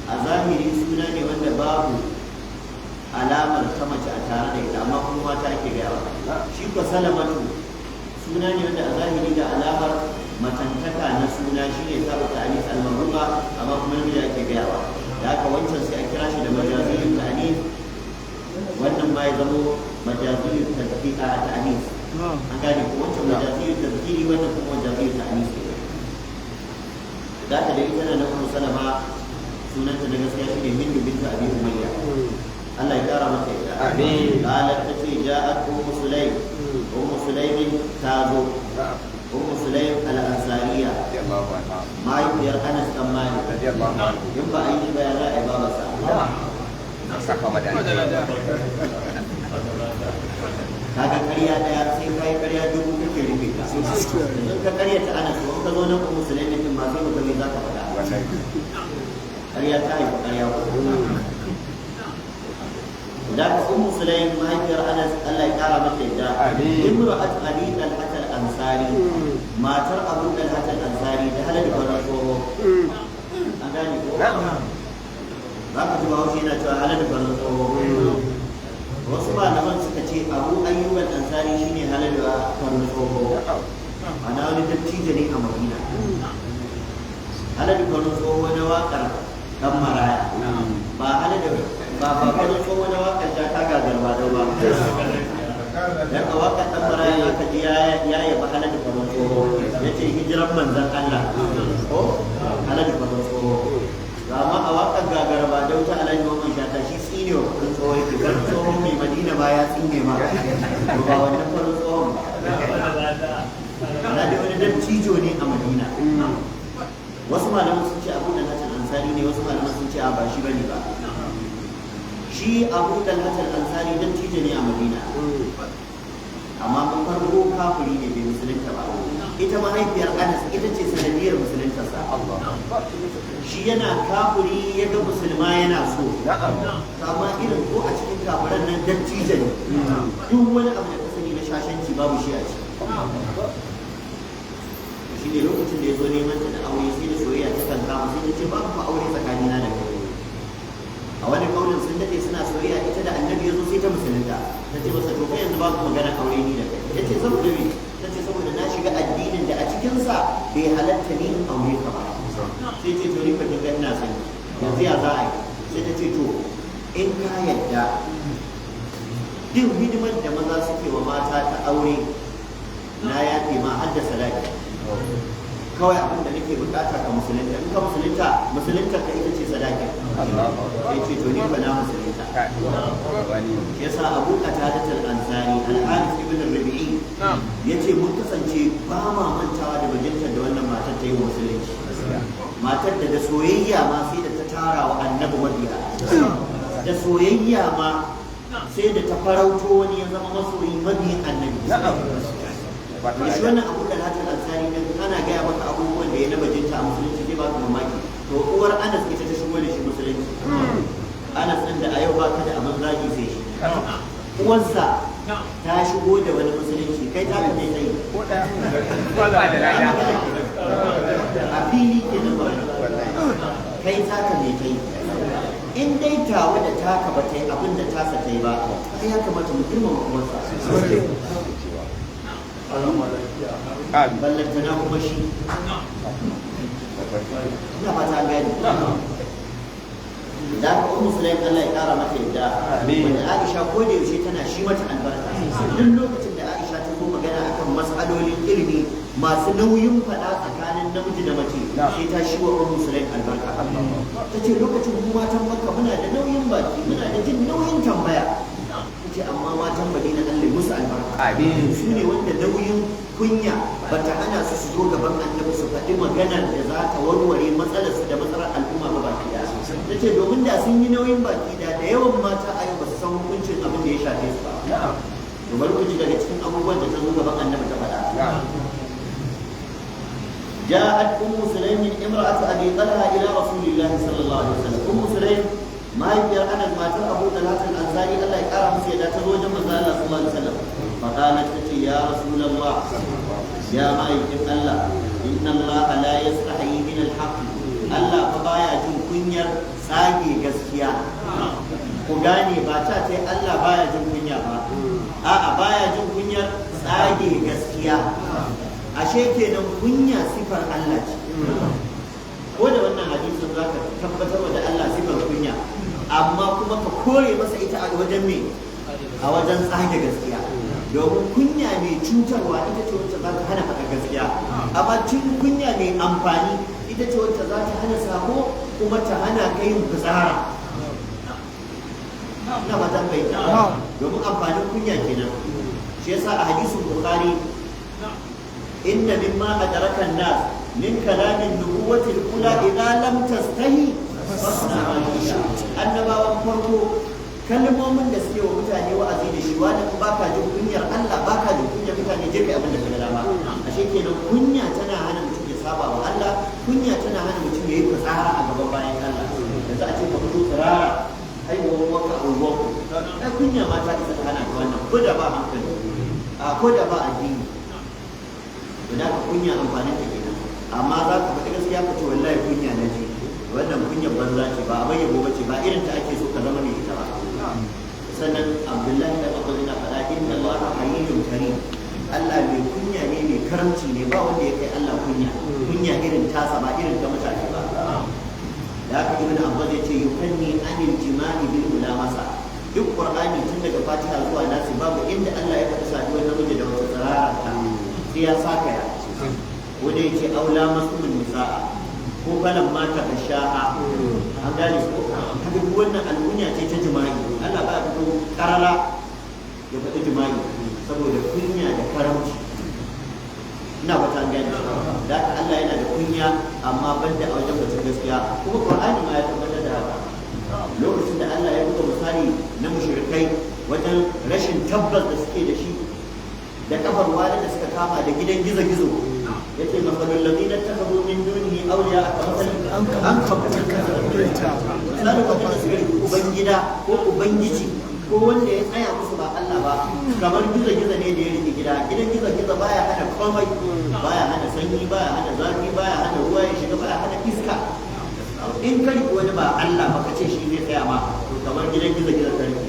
a zahiri suna ne wanda babu alamar ta mace a tare da ita amma kuma mata ake gayawa shi ko salamatu suna ne wanda a zahiri da alamar matantaka na suna shi ne sabu ta'anis al-marruqa amma kuma namiji ake gayawa da haka wancan sai a kira shi da majaziyul ta'anis wannan ma ya zamo majaziyul ta'anis an gane ko wancan majaziyul tazkiri wannan kuma majaziyul ta'anis da haka da ita na ummu salama sunanta da gaskiya shi ne hindu bintu abi umayya Allah ya kara mata ita amin qalat tace ja'at ummu sulaym tazo ummu sulaym al-ansariya ma yiyar Anas dan Malik radiyallahu anhu in ba ai ba ya za a ba masa saka madani kaga ƙarya daya sai kai ƙarya dubu kake rufe ka in ka ƙarya ta Anas ko ka zo nan ummu sulaym din ma sai mutum za ka faɗa ƙarya ta yi ƙarya ko da ka ummu sulaym mahaifiyar Anas Allah ya kara mata yadda imra'at abi talhat al-ansari matar abu talhat al-ansari da halal baran tsoho an gane ko za ka ji bahaushe yana cewa halal baran tsoho wasu malaman suka ce abu ayyub al-ansari shine halal baran tsoho ana wani dattijo ne a Madina halal baran tsoho na waƙar dan maraya ba halal ba kada ko wani wakar ta gagarwa da ba dan a wakar dan maraya aka ji ya yaba halal kamar tsoro yace hijiran manzon Allah ko halal kamar tsoro amma a wakar gagarwa da wuta alhaji Muhammad Shata shi tsine wa kun tsoro yake kan tsoro mai Madina ba ya tsine ma ba wannan farin tsoro ana da wani dattijo ne a Madina wasu malaman sun ce abu da natal ansari ne wasu malaman sun ce a ba shi bane ba shi abu da natal ansari dattijo ne a Madina amma mun farko kafiri ne bai musulunta ba ita mahaifiyar Anas ita ce sanadiyar musulunta sa shi yana kafiri ya ga musulma yana so amma irin ko a cikin kafiran nan dattijo ne duk wani abu da ka sani na shashanci babu shi a ciki shi ne lokacin da ya zo neman ta da aure sai da soyayya ta kan kama sai ta ce babu fa aure tsakanina da kai a wani kaulin sun dade suna soyayya ita da annabi ya zo sai ta musulunta ta ce masa to kai yanzu babu magana aure ni da kai ya ce saboda me ta ce saboda na shiga addinin da a cikinsa bai halatta ni in aure ka ba sai ce to ni fa kinga ina sani yanzu ya za a yi sai ta ce to in ka yadda duk hidimar da maza suke wa mata ta aure na yafe ma har da sadaki kawai abin da nake bukata ka musulunta in ka musulunta ka ita ce sadakin sai ce to ni ba na musulunta shi yasa Abu Qatada al-Ansari al-Harith ibn Rabi'i yace mun kasance ba ma mantawa da bajinta da wannan matar ta yi musulunci matar da soyayya ma sai da ta tara wa annabi mabiya da soyayya ma sai da ta farauto wani ya zama masoyi mabiyin annabi shi wannan abu da hatar ansari din ana gaya maka abubuwan da ya na bajinta a musulunci zai baka mamaki to uwar Anas ita ta shigo da shi musulunci Anas ɗin da a yau ba ka da abin zagi sai shi uwarsa ta shigo da wani musulunci kai ta ka mai tsayi ba da lada a fili ke nan ba kai ta ka mai tsayi in dai tawa da taka ba ta yi abin da tasa ta yi ba sai ya kamata mu girmama uwarsa ballantana kuma shi ina fata gani da aka ummu sulaim Allah ya kara mata yadda wanda Aisha ko da yaushe tana shi mata albarka duk lokacin da Aisha ta zo magana akan mas'alolin ilimi masu nauyin fada tsakanin namiji da mace sai ta shi wa ummu sulaim albarka ta ce lokacin mu matan Makka muna da nauyin baki muna da jin nauyin tambaya ce amma matan Madina Allah ya musu albarka su ne wanda nauyin kunya bata hana su zo gaban annabi su faɗi maganar da za ta warware matsalarsu da matsalar al'umma ba baki ɗaya ta ce domin da sun yi nauyin baki da yawan mata a yau ba su san hukuncin abin da ya shafe su ba to bari ku ji daga cikin abubuwan da ta zo gaban annabi ta faɗa جاءت أم سليم امرأة أبي طلحة إلى رسول الله صلى الله عليه وسلم أم سليم ما يبير أنا الماتر أبو طلحة الأنصاري الله يكرم سيدة تزوج من الله صلى الله عليه وسلم فقالت يا رسول الله يا مايك الله إن الله لا يستحيي من الحق الله فبايا جن كنير ساقي غسكيا كغاني باتا تي الله بايا جن كنيا بايا جن كنير ساقي غسكيا ashe kenan kunya sifar Allah ce ko da wannan hadisin zaka tabbatar da Allah sifar kunya amma kuma ka kore masa ita a wajen me a wajen tsage gaskiya domin kunya mai cutarwa ita ce wacce za ta hana faɗa gaskiya amma cikin kunya mai amfani ita ce wacce za ta hana sako kuma ta hana ka yin fitsara na matan bai domin amfanin kunya kenan shi yasa a hadisin Bukhari إن مما أدرك الناس من كلام النبوة الأولى إذا لم تستهي فاصنع ما شئت أنما وفرقوا kalmomin da suke wa mutane wa'azi da shi wani baka jin kunyar Allah baka jin kunyar mutane je kai abin da kaga dama ashe kenan kunya tana hana mutum ya saba wa Allah kunya tana hana mutum ya yi fitsara a gaban bayan Allah yanzu a ce ka fito tsirara haihuwar waka a unguwarku ai kunya ma ta isa ta hana ka wannan ko da ba hankali ko da ba addini da ka kunya amfanin ta kenan amma za ka faɗi gaskiya ka ce wallahi kunya na ce wannan kunyar banza ce ba a bayyana ba ce ba irin ta ake so ka zama mai ita ba sannan Abdullahi da Abu yana faɗa inna Allah hayyun karim Allah mai kunya ne mai karamci ne ba wanda ya kai Allah kunya irin tasa ba irin ta mutane ba da haka Ibn Abbas ya ce yukanni anil jima'i bil mulamasa duk Qur'ani tun daga Fatiha zuwa Nasi babu inda Allah ya faɗi saduwar namiji da wata tsarara ta sai ya saka ya wanda yake aula masumin nisa'a ko falan mata da sha'a an gane ko haka duk wannan al'unya ce ta jima'i Allah ba fito karara ya faɗi jima'i saboda kunya da karamci ina ba ta gane da haka Allah yana da kunya amma banda a wajen batun gaskiya kuma Qur'ani ma ya tabbatar da haka lokacin da Allah ya buga misali na mushrikai wajen rashin tabbas da suke da shi da kafar wani da suka kama da gidan gizo-gizo ya ce mafalin lalina ta hazo min duniya auliya a kamfanin an kamfanin misalin wanda suka yi ubangida ko ubangiji ko wanda ya tsaya musu ba Allah ba kamar gizo-gizo ne da ya rike gida gidan gizo-gizo baya hana komai baya hana sanyi baya hana zafi baya hana ruwa ya shiga baya hana iska in ka rike wani ba Allah ba ka ce shi zai tsaya ma kamar gidan gizo-gizo ka rike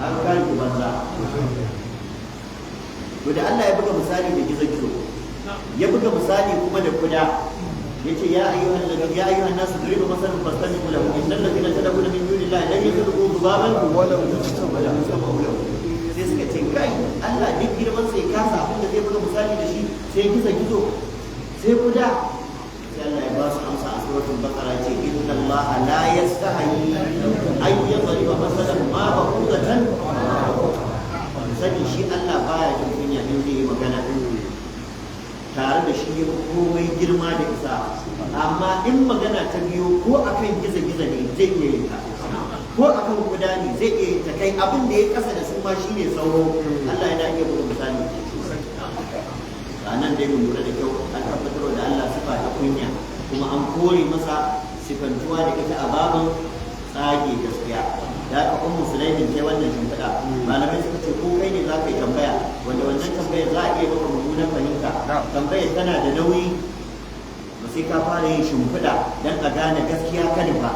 har ka rike banza to da Allah ya buga misali da gizo-gizo ya buga misali kuma da kuda yace ya ayyuhan nasu duriba masalan fastami'u lahu innal ladina tad'una min dunillahi lan yakhluqu dhubaban wa law yajtamaa'u lahu sai suka ce kai Allah duk girman sai kasa abin da zai buga misali da shi sai gizo-gizo sai kuda sai Allah ya ba su amsa a suratul baqara yace inna Allah la yastahi ay yadriba masalan ma ba'udatan sani shi Allah baya jin kunya in zai yi magana tare da shi komai girma da isa amma in magana ta biyo ko akan gizo-gizo ne zai iya yin ta ko akan kuda ne zai iya yin ta kai abin da ya kasa da su ma shine sauro Allah yana iya buga misali nan dai mun lura da kyau an tabbatar da Allah sifa ta kunya kuma an kore masa sifantuwa da ita a babin tsage gaskiya. Da aka ummu sulaimin kai wannan shimfiɗa malamai suka ce ko kai ne za ka yi tambaya wanda wannan tambayar za a iya maka mummunan fahimta tambayar tana da nauyi ba sai ka fara yin shimfiɗa don a gane gaskiya kan ba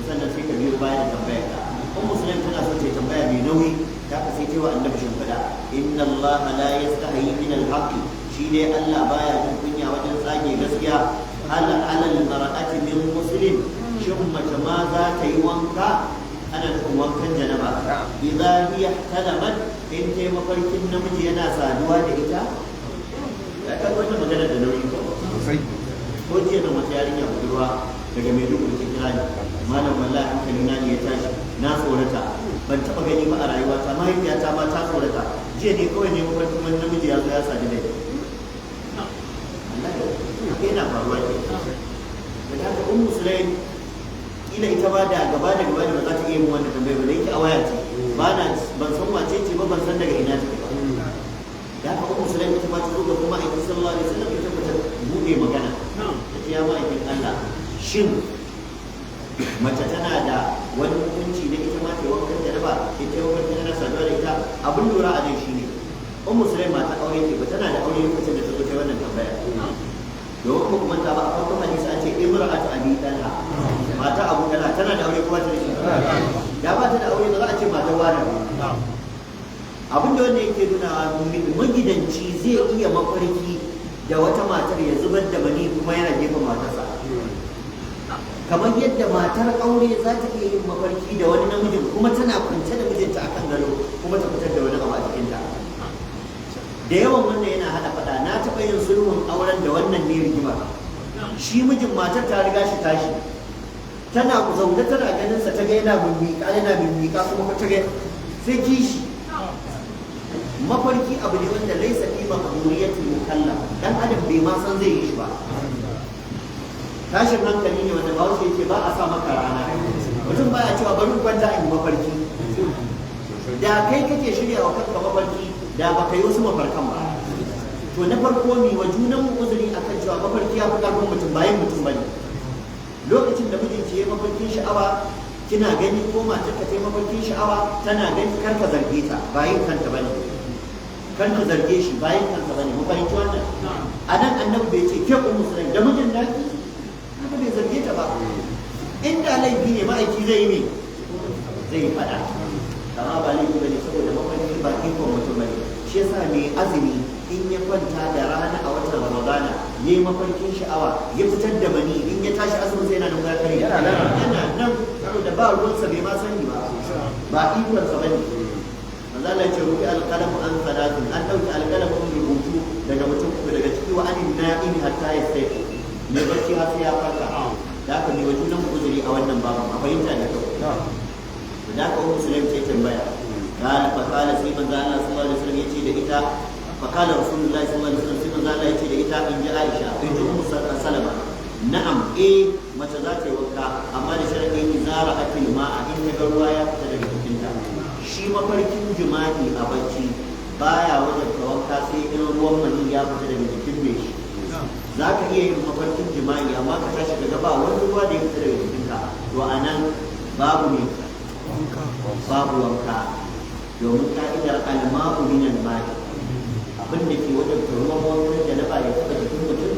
sannan sai ka biyo baya da tambayar ka ummu sulaimin tana so ta tambaya mai nauyi ta ka sai cewa annabi shimfiɗa inna allaha la yastahi min al-haqqi shi ne Allah baya jin kunya wajen tsage gaskiya hal alal mar'ati min muslim shin mace ma za ta yi wanka ana nufin wankan janaba idan hiya talamat in ta mafarkin namiji yana saduwa da ita ya kan wata magana da nauyi ko jiya da wata yarinya budurwa daga Maiduguri ta kira ni malam wallahi hankali na ne ya tashi na tsorata ban taba gani ba a rayuwata mahaifiyata ma ta tsorata jiya ne kawai ne mafarkin wani namiji ya zo ya sadu da ita yana faruwa ke da haka ummu sulaim ila ita ba da gaba da ba za ta iya yin wannan tambayar ba da yake a waya ce ban san wace ce ba ban san daga ina take ba da haka ummu sulaim ita ba ta zo ga kuma aiki sallallahu alaihi wasallam ita ba ta bude magana ta ce ya ma aikin Allah shin mace tana da wani hukunci da ita ma ta wankan da ba ita wankan da na saduwa da ita abin lura a nan shine ummu sulaim mata aure ce ba tana da aure lokacin da ta zo ta wannan tambaya domin ko kuma ta ba a farkon hadisi an ce imra'atu abi talha mata abu talha tana da aure kuma ta da shi da ba ta da aure ba za a ce mata wani abin da wanda yake nuna magidanci zai iya mafarki da wata matar ya zubar da mani kuma yana gefen matarsa kamar yadda matar aure za ta iya yin mafarki da wani namijin kuma tana kwance da mijinta akan gado kuma ta fitar da wani abu a cikinta da yawan wannan yana hada fada na taɓa yin sulhun auren da wannan ne rigima shi mijin matar ta riga shi tashi tana zaune tana ganin sa ta ga yana mimmiƙa kuma ta ga sai kishi mafarki abu ne wanda laisa fi maqduriyatil mukallaf dan adam bai ma san zai yi shi ba tashin hankali ne wanda Bahaushe yake ba a sa maka rana mutum baya cewa bari kwanta in mafarki da kai kake shirya wa kanka mafarki da ba ka yi wasu mafarkan ba to na farko mi wa junan mu uzuri akan cewa mafarki ya fi karfin mutum bayan mutum bane lokacin da mijinki ya mafarkin sha'awa kina gani ko matar ka ta mafarkin sha'awa tana gani kar ka zarge ta bayan kanta bane kar ka zarge shi bayan kanta bane mu fahimci wannan anan annabi bai ce ke ummu sulaim da mijin naki haka bai zarge ta ba inda laifi ne ma'aiki zai yi ne zai fada amma ba laifi bane saboda mafarki ba ikon mutum bane shi yasa mai azumi in ya kwanta da rana a watan ramadana yayi mafarkin sha'awa ya fitar da mani in ya tashi azumin sai yana nan ya kare yana nan saboda ba ruwansa bai ma sani ba ikon sa bane manzo Allah ya ce rubi alqalamu an salatin an dauki alqalamu rubutu daga mutum daga ciki wa anin na'imi hatta ya sai ne barci har sai ya farka da haka ne wajen nan uzuri a wannan babu a fahimta da kyau da haka musulmi ce tambaya قال فقال سيدنا الله صلى الله عليه وسلم يجي لإتا فقال رسول الله صلى الله عليه وسلم سيدنا الله يجي لإتا إن جاء عائشة بنت أم سلمة نعم متى ذات وقع أما لشرط إذا رأت الماء إن الرواية تدرك تلك شي mafarkin jima'i a bacci baya wajen tawakka sai in ruwan mani ya fita daga jikin mai shi za ka iya yin mafarkin jima'i amma ka tashi daga ba wani ruwa da ya fita daga jikinka to a nan babu ne babu wanka domin ka'idar alma'u minan ma'i abin da ke wajen ruwan wankan da na ba ya taɓa jikin mutum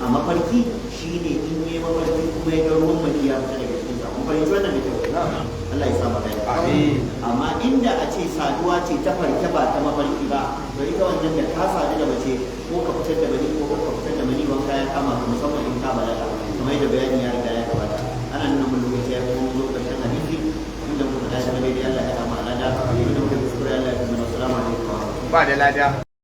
a mafarki shine in yi mafarki kuma ya ga ruwan mani ya fita daga jikinsa kun fahimci wannan da kyau Allah ya sa maka amma inda a ce saduwa ce ta farke ba ta mafarki ba to ita wannan da ka sadu da mace ko ka fitar da mani ko ka fitar da mani wanka ya kama ka musamman in ka balaga kamar yadda bayani ya riga ya gabata ana nuna mun lokaci ya kuma zo karshen hadisi inda muka tashi da dai Allah ya kama alada inda muka kuskure Allah ya kuma assalamu alaikum ba da lada